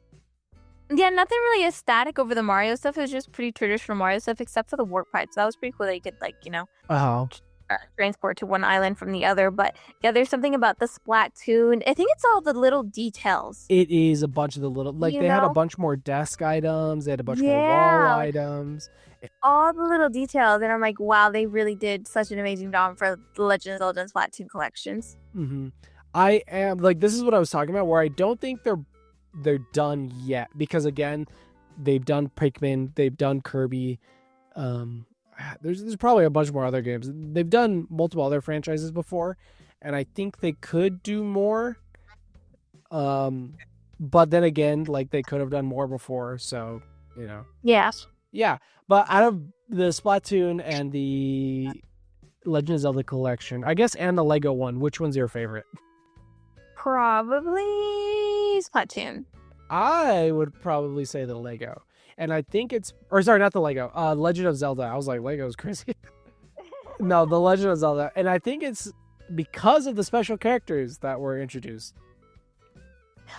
nothing really ecstatic over the Mario stuff. It was just pretty traditional Mario stuff, except for the warp pipes. That was pretty cool that you could, like, transport to one island from the other. But yeah, there's something about the Splatoon. I think it's all the little details. It is a bunch of the little, like, they had a bunch more desk items. They had a bunch more wall items. All the little details. And I'm like, wow, they really did such an amazing job for the Legend of Zelda and Splatoon collections. I am, like, this is what I was talking about, where I don't think they're done yet, because again, they've done Pikmin, they've done Kirby, there's probably a bunch more other games. They've done multiple other franchises before, and I think they could do more, but then again, like, they could have done more before, so yeah. But out of the Splatoon and the Legend of Zelda collection, I guess, and the Lego one, which one's your favorite? Probably Splatoon. I would probably say the Lego. And I think not the Lego, Legend of Zelda. I was like, Lego's crazy. No, the Legend of Zelda. And I think it's because of the special characters that were introduced.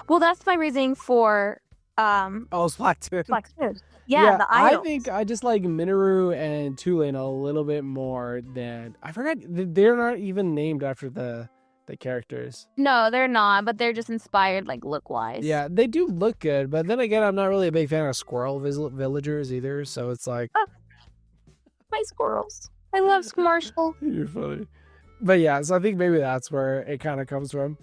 Well, that's my reasoning for Splatoon. Yeah, the idols. I think I just like Minoru and Tulane a little bit more than... I forgot, they're not even named after the characters. No, they're not, but they're just inspired, like, look-wise. Yeah, they do look good, but then again, I'm not really a big fan of squirrel villagers either, so it's like... My squirrels. I love Marshall. You're funny. But yeah, so I think maybe that's where it kind of comes from.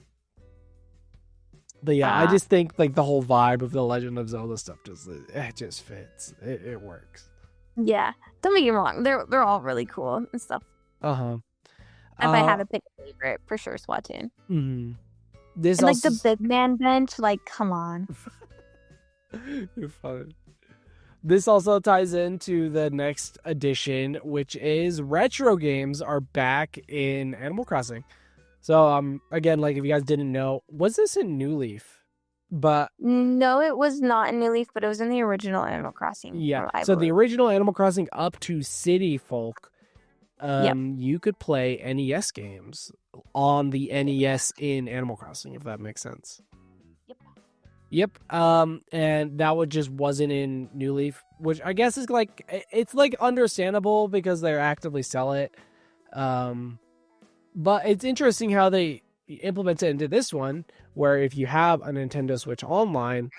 But yeah, I just think like the whole vibe of the Legend of Zelda stuff just fits. It works. Yeah, don't get me wrong. They're all really cool and stuff. If I had to pick a favorite, for sure, Splatoon. Mm-hmm. And like the big man bench, like come on. You're funny. This also ties into the next edition, which is retro games are back in Animal Crossing. So again, like if you guys didn't know, was this in New Leaf? But no, it was not in New Leaf, but it was in the original Animal Crossing. Yeah. So the original Animal Crossing up to City Folk, you could play NES games on the NES in Animal Crossing, if that makes sense. Yep. And that just wasn't in New Leaf, which I guess is like, it's like understandable because they actively sell it. But it's interesting how they implement it into this one, where if you have a Nintendo Switch Online,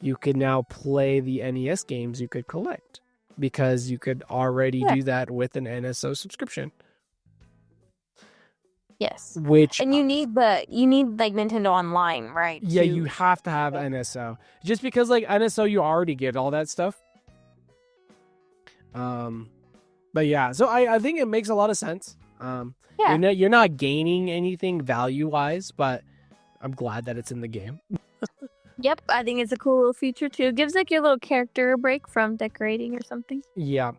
you can now play the NES games you could collect because you could already do that with an NSO subscription. Yes. And you need like Nintendo Online, right? Yeah, you have to have NSO. Just because like NSO you already get all that stuff. But yeah, so I think it makes a lot of sense. You're not gaining anything value-wise, but I'm glad that it's in the game. Yep, I think it's a cool little feature too. It gives like your little character a break from decorating or something. Yeah.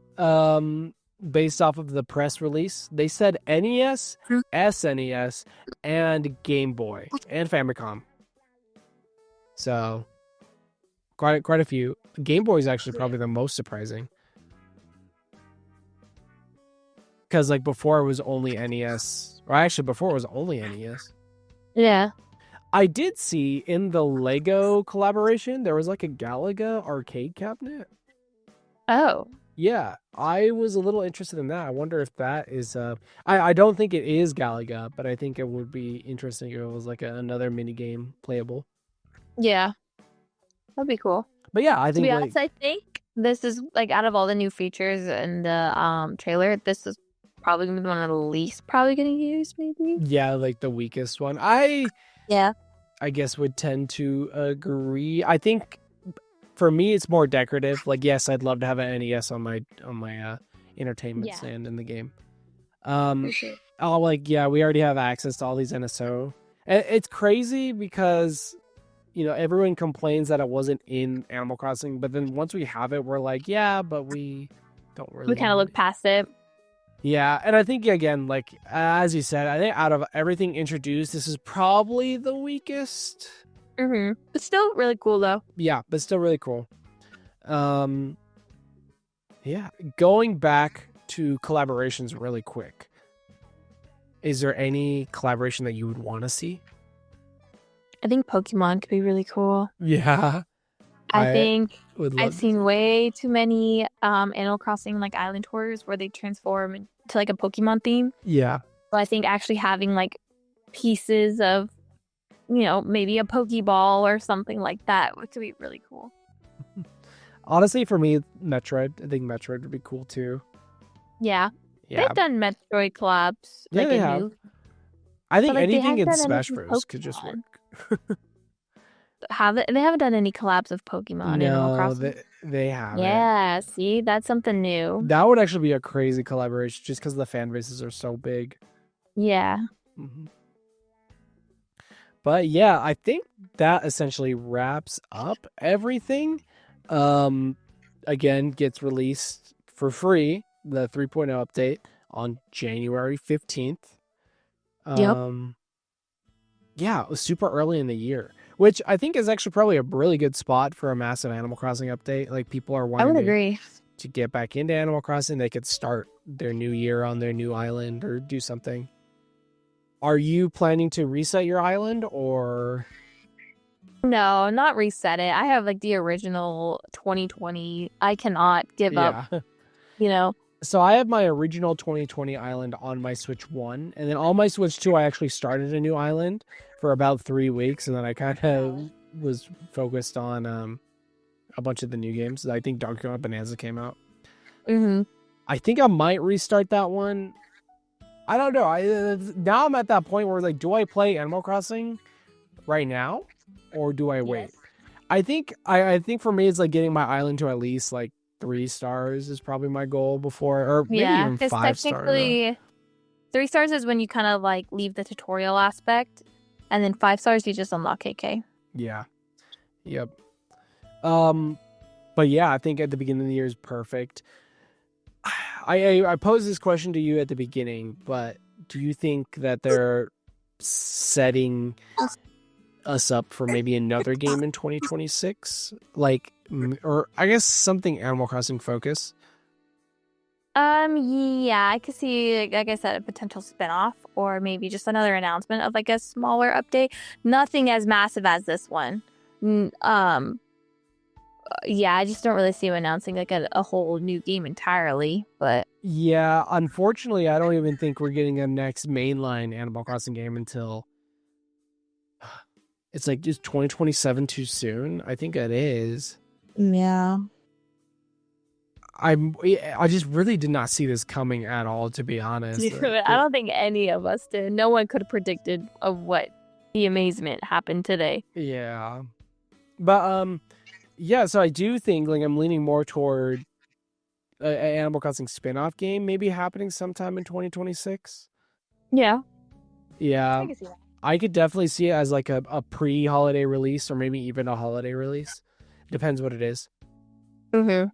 Based off of the press release, they said NES, SNES, and Game Boy and Famicom. So quite a few. Game Boy is actually probably the most surprising. Because like before it was only NES, or actually before it was only NES. Yeah. I did see in the Lego collaboration there was like a Galaga arcade cabinet. Oh. Yeah, I was a little interested in that. I wonder if that is I don't think it is Galaga, but I think it would be interesting if it was like another mini game playable. Yeah. That'd be cool. But yeah, I think to be honest, I think this is like out of all the new features in the trailer, this is probably gonna be one of the least probably getting used, maybe. Yeah, like the weakest one. I guess would tend to agree. I think for me it's more decorative. Like yes, I'd love to have an NES on my entertainment stand in the game. We already have access to all these NSO. It's crazy because everyone complains that it wasn't in Animal Crossing, but then once we have it, we're like, yeah, but we don't really. We kind of look past it. Yeah, and I think, again, like, as you said, I think out of everything introduced, this is probably the weakest. Mm-hmm. But still really cool, though. Yeah, but still really cool. Going back to collaborations really quick. Is there any collaboration that you would want to see? I think Pokemon could be really cool. Yeah. I think I've seen way too many Animal Crossing like island tours where they transform into like a Pokemon theme. Yeah. So I think actually having like pieces of, maybe a Pokeball or something like that could be really cool. Honestly, for me, Metroid. I think Metroid would be cool too. Yeah. They've done Metroid collabs. Yeah, they have. I think anything in Smash Bros. Could just work. They haven't done any collabs of Pokemon in Animal Crossing? They haven't. Yeah, see, that's something new. That would actually be a crazy collaboration just because the fan bases are so big. Yeah. Mm-hmm. But yeah, I think that essentially wraps up everything. Again, gets released for free, the 3.0 update on January 15th. Yeah, it was super early in the year, which I think is actually probably a really good spot for a massive Animal Crossing update. Like people are wanting to get back into Animal Crossing. They could start their new year on their new island or do something. Are you planning to reset your island or? No, not reset it. I have like the original 2020. I cannot give up, So I have my original 2020 island on my Switch 1, and then on my Switch 2, I actually started a new island for about 3 weeks, and then I kind of was focused on a bunch of the new games. I think Donkey Kong Bonanza came out. Mm-hmm. I think I might restart that one. I don't know. Now I'm at that point where like, do I play Animal Crossing right now, or do I wait? Yes. I think for me, it's like getting my island to at least like 3 stars is probably my goal before, or maybe Yeah, even because 5 stars. technically 3 stars is when you kind of like leave the tutorial aspect, and then 5 stars you just unlock KK. Yeah. Yep. But yeah, I think at the beginning of the year is perfect. I posed this question to you at the beginning, but do you think that they're setting us up for maybe another game in 2026? Like, or I guess something Animal Crossing focus? Yeah, I could see, like I said, a potential spinoff, or maybe just another announcement of like a smaller update. Nothing as massive as this one. Yeah, I just don't really see him announcing like a whole new game entirely. But yeah, unfortunately, I don't even think we're getting a next mainline Animal Crossing game until it's like just 2027 too soon. I think it is. yeah. I just really did not see this coming at all, to be honest. I don't think any of us did. No one could have predicted of what the amazement happened today. Yeah. But yeah, so I do think like I'm leaning more toward an Animal Crossing spin-off game maybe happening sometime in 2026. Yeah. Yeah. I can see that. I could definitely see it as like a pre-holiday release or maybe even a holiday release. Depends what it is. Mm-hmm.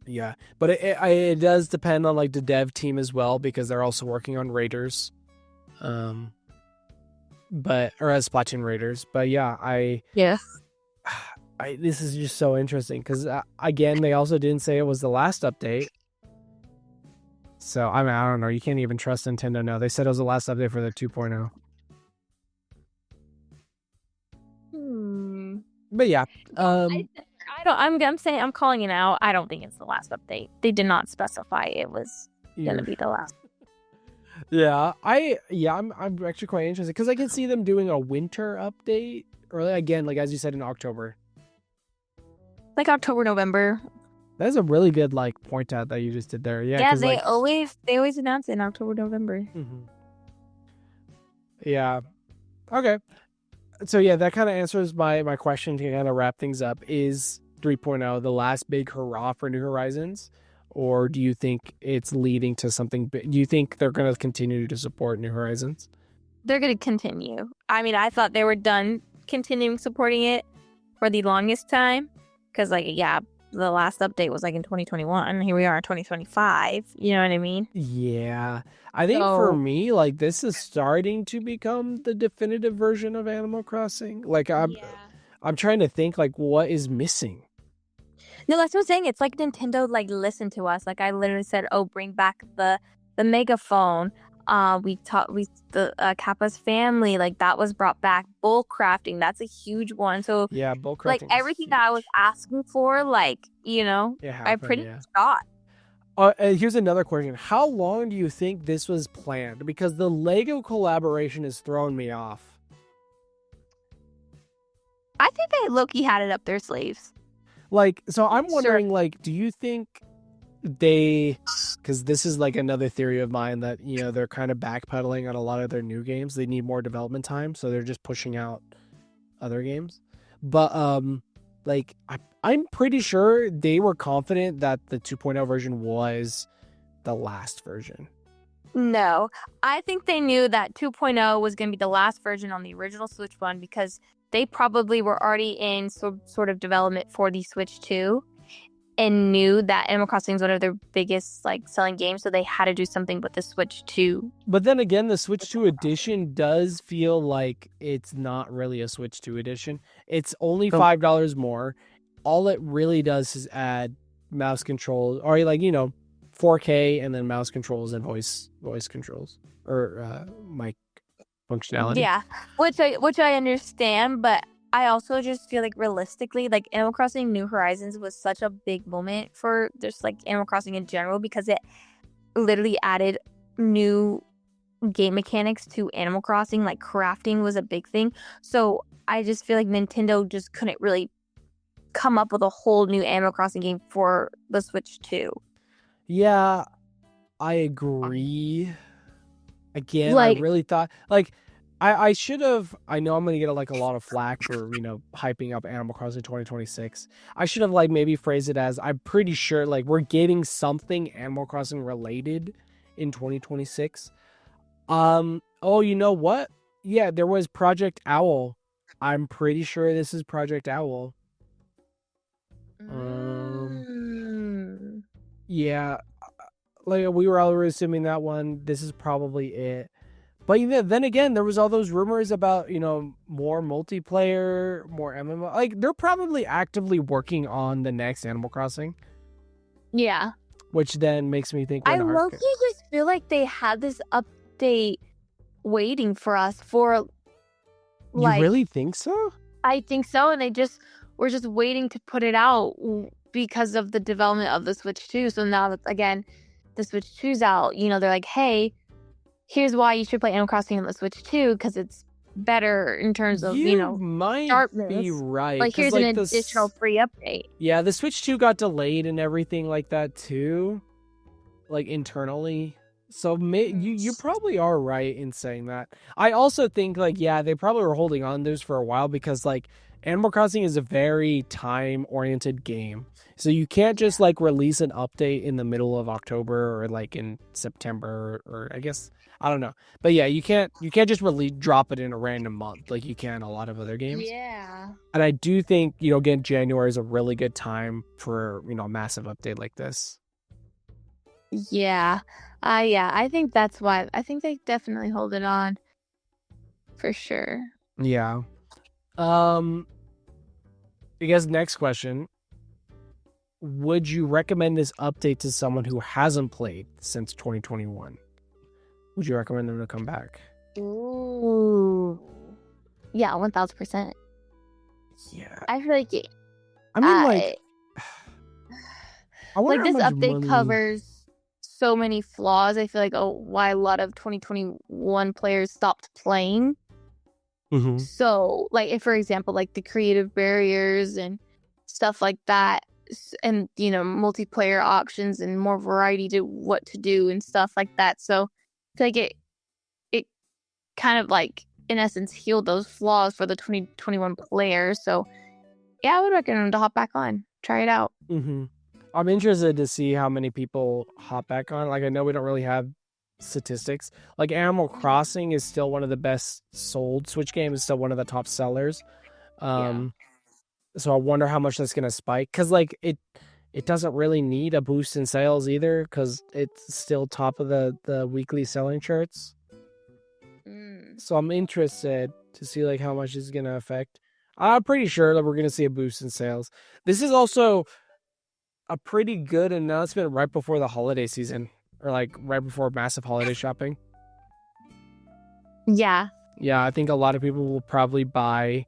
Yeah, but it does depend on like the dev team as well, because they're also working on Raiders, or as Splatoon Raiders. But yeah, this is just so interesting because again, they also didn't say it was the last update. So I mean, I don't know. You can't even trust Nintendo now. They said it was the last update for the 2.0. But yeah, I'm saying, I'm calling it out. I don't think it's the last update. They did not specify it was gonna be the last. Yeah, I'm actually quite interested because I can see them doing a winter update, or again, like as you said, in October, like October, November. That's a really good like point out that you just did there. Yeah, yeah. They always announce it in October, November. Mm-hmm. Yeah. Okay. So yeah, that kind of answers my question to kind of wrap things up. Is 3.0 the last big hurrah for New Horizons, or do you think it's leading to something big? Do you think they're going to continue to support New Horizons? They're going to continue. I mean, I thought they were done continuing supporting it for the longest time, because like, yeah, the last update was like in 2021. Here we are in 2025. You know what I mean? Yeah. I think for me, like, this is starting to become the definitive version of Animal Crossing. Like, I'm trying to think, like, what is missing? No, that's what I'm saying. It's like Nintendo, like, listened to us. Like, I literally said, oh, bring back the megaphone. The Kappa's family, like, that was brought back. Bull crafting, that's a huge one. So, yeah, bull crafting. Like, everything that I was asking for, like, you know, I pretty much got. Here's another question. How long do you think this was planned? Because the Lego collaboration has thrown me off. I think they low-key had it up their sleeves. Like, so I'm wondering, like, do you think because this is like another theory of mine that, you know, they're kind of backpedaling on a lot of their new games. They need more development time, so they're just pushing out other games. But, like, I'm pretty sure they were confident that the 2.0 version was the last version. No, I think they knew that 2.0 was going to be the last version on the original Switch 1, because they probably were already in sort of development for the Switch 2 and knew that Animal Crossing is one of their biggest like selling games, so they had to do something with the Switch 2. But then again, the Switch 2 edition does feel like it's not really a Switch 2 edition. It's only $5 more. All it really does is add mouse controls, or like, you know, 4K and then mouse controls and voice controls, or mic functionality. Yeah, which I understand, but I also just feel like realistically, like Animal Crossing New Horizons was such a big moment for just like Animal Crossing in general, because it literally added new game mechanics to Animal Crossing. Like crafting was a big thing. So I just feel like Nintendo just couldn't really come up with a whole new Animal Crossing game for the Switch 2. Yeah, I agree. Again, Like, I really thought, like, I should have. I know I'm gonna get like a lot of flack for hyping up Animal Crossing 2026. I should have like maybe phrased it as I'm pretty sure like we're getting something Animal Crossing related in 2026. Oh, you know what? Yeah, there was Project Owl. I'm pretty sure this is Project Owl. Yeah, like we were already assuming that one. This is probably it. But then again, there was all those rumors about more multiplayer, more MMO. Like they're probably actively working on the next Animal Crossing. Yeah. Which then makes me think I low-key just feel like they had this update waiting for us for like. You really think so? I think so, and we're just waiting to put it out because of the development of the Switch 2. So now that again the Switch 2's out, they're like, hey, here's why you should play Animal Crossing on the Switch 2 because it's better in terms of might sharpness. Be right. Like here's an additional free update. Yeah, the Switch 2 got delayed and everything like that too, like internally. So you probably are right in saying that. I also think like they probably were holding on to this for a while because like Animal Crossing is a very time-oriented game. So you can't just like release an update in the middle of October or like in September or I guess I don't know. But yeah, you can't just really drop it in a random month like you can a lot of other games. Yeah. And I do think, again, January is a really good time for, a massive update like this. Yeah. I think that's why. I think they definitely hold it on. For sure. Yeah. I guess next question. Would you recommend this update to someone who hasn't played since 2021? Would you recommend them to come back? Ooh. Yeah, 1000%. Yeah. I feel like I mean, like this update covers so many flaws. I feel like why a lot of 2021 players stopped playing. Mm-hmm. So, like, if for example, like the creative barriers and stuff like that, and multiplayer options and more variety to what to do and stuff like that. So, I feel like it kind of like in essence healed those flaws for the 2021 players. So, yeah, I would recommend them to hop back on, try it out. Mm-hmm. I'm interested to see how many people hop back on. Like, I know we don't really have statistics. Like, Animal Crossing is still one of the best sold Switch games, still one of the top sellers. So I wonder how much that's gonna spike. Cause like it doesn't really need a boost in sales either, because it's still top of the weekly selling charts. So I'm interested to see like how much it's gonna affect. I'm pretty sure that we're gonna see a boost in sales. This is also a pretty good announcement right before the holiday season, or like right before massive holiday shopping. Yeah, I think a lot of people will probably buy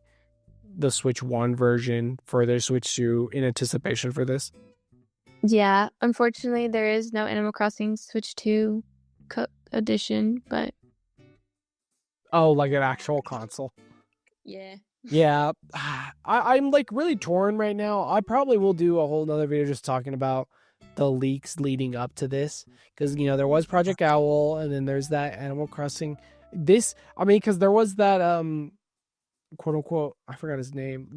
the Switch 1 version for their Switch 2 in anticipation for this. Yeah, unfortunately there is no Animal Crossing Switch 2 edition, but like an actual console. Yeah, I'm like really torn right now. I probably will do a whole nother video just talking about the leaks leading up to this, because there was Project Owl, and then there's that Animal Crossing. Because there was that quote unquote, I forgot his name.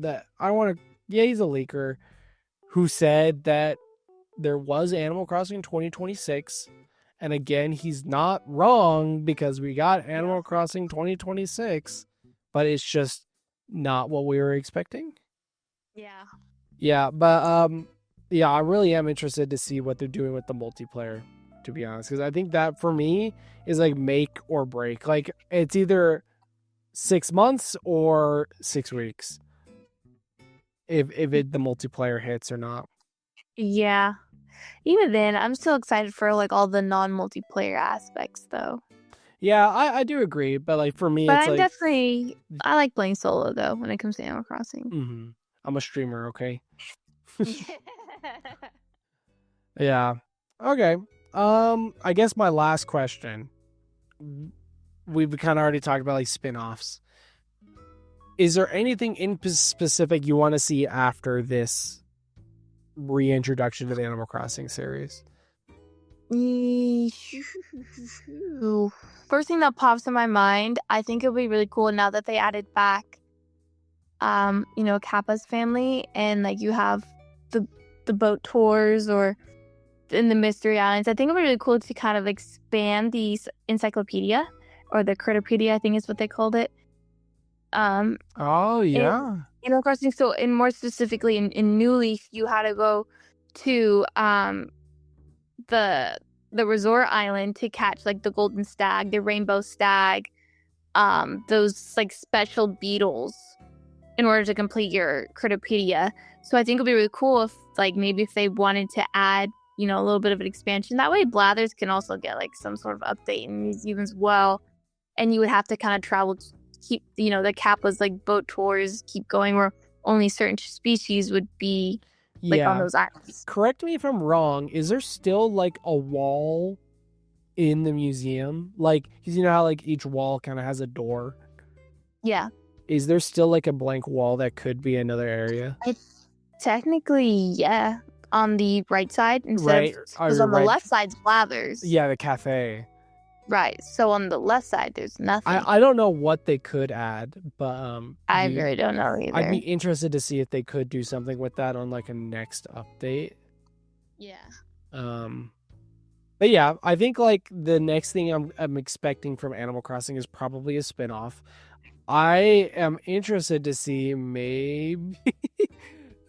He's a leaker who said that there was Animal Crossing 2026, and again, he's not wrong because we got Animal Crossing 2026, but it's just not what we were expecting. But I really am interested to see what they're doing with the multiplayer, to be honest, because I think that for me is like make or break. Like it's either 6 months or 6 weeks if the multiplayer hits or not. Yeah, even then I'm still excited for like all the non-multiplayer aspects though. Yeah, I do agree, but like for me, but I like playing solo though when it comes to Animal Crossing. Mm-hmm. I'm a streamer, okay? Yeah. Okay. I guess my last question, we've kind of already talked about like spin-offs. Is there anything in specific you want to see after this reintroduction to the Animal Crossing series? First thing that pops in my mind, I think it would be really cool now that they added back, Kappa's family, and like you have the boat tours or in the Mystery Islands. I think it would be really cool to kind of expand the encyclopedia or the Critterpedia, I think is what they called it. Oh yeah. Animal Crossing. So, and more specifically in New Leaf, you had to go to the resort island to catch like the golden stag, the rainbow stag, those like special beetles in order to complete your Critterpedia. So I think it'd be really cool if like maybe if they wanted to add, a little bit of an expansion. That way Blathers can also get like some sort of update in museum as well. And you would have to kind of travel, keep, the Kappa's like boat tours keep going where only certain species would be like on those islands. Correct me if I'm wrong. Is there still like a wall in the museum? Like, because you know how like each wall kind of has a door? Yeah. Is there still like a blank wall that could be another area? Technically, yeah. On the right side instead of, because on the left side's Blathers. Yeah, the cafe. Right. So on the left side, there's nothing. I don't know what they could add, but I really don't know either. I'd be interested to see if they could do something with that on like a next update. Yeah. But yeah, I think like the next thing I'm expecting from Animal Crossing is probably a spinoff. I am interested to see maybe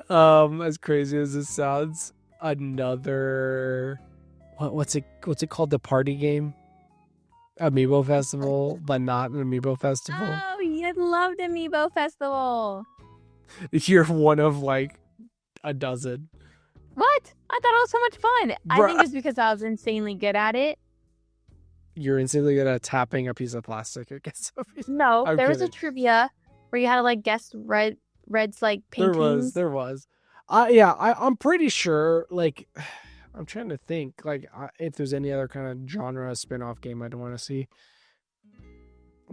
as crazy as this sounds, another what's it called, the party game? Amiibo Festival, but not an Amiibo Festival. Oh, I loved Amiibo Festival. You're one of like a dozen. What? I thought it was so much fun. I think it's because I was insanely good at it. You're insanely good at tapping a piece of plastic against something. No, there was a trivia where you had to like guess Red's like paintings. There was. I'm pretty sure, like, I'm trying to think, like, if there's any other kind of genre spin-off game I'd want to see.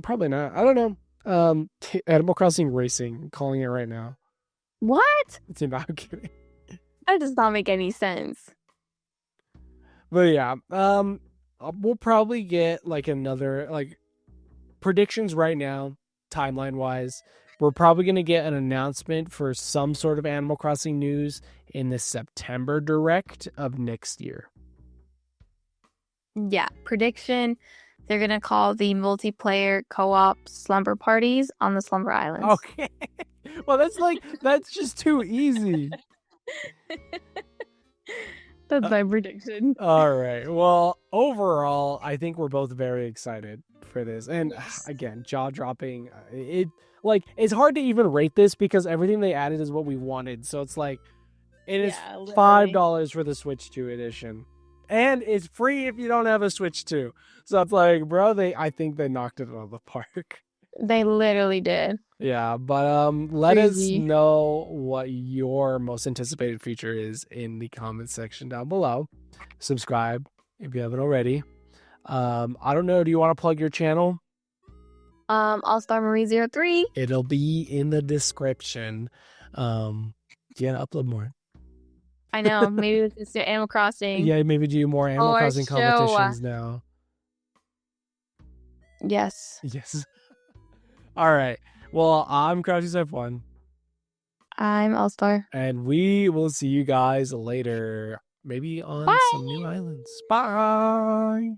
Probably not. I don't know. Animal Crossing Racing, I'm calling it right now. What? I'm kidding. That does not make any sense. But yeah, we'll probably get like another, like, predictions right now, timeline-wise. We're probably going to get an announcement for some sort of Animal Crossing news in the September Direct of next year. Yeah, prediction. They're going to call the multiplayer co-op slumber parties on the Slumber Islands. Okay. Well, that's just too easy. That's my prediction. All right. Well, overall, I think we're both very excited for this. And again, jaw-dropping. It's hard to even rate this because everything they added is what we wanted. So it's like, it is $5 for the Switch 2 edition. And it's free if you don't have a Switch 2. So it's like, bro, I think they knocked it out of the park. They literally did. Yeah, but let us know what your most anticipated feature is in the comments section down below. Subscribe if you haven't already. I don't know, do you want to plug your channel? All-Star Marie03. It'll be in the description. You gotta upload more. I know. Maybe it's Animal Crossing. Yeah, maybe do more Animal Crossing competitions now. Yes. All right. Well, I'm Crouchy1. I'm All-Star. And we will see you guys later. Maybe on some new islands. Bye.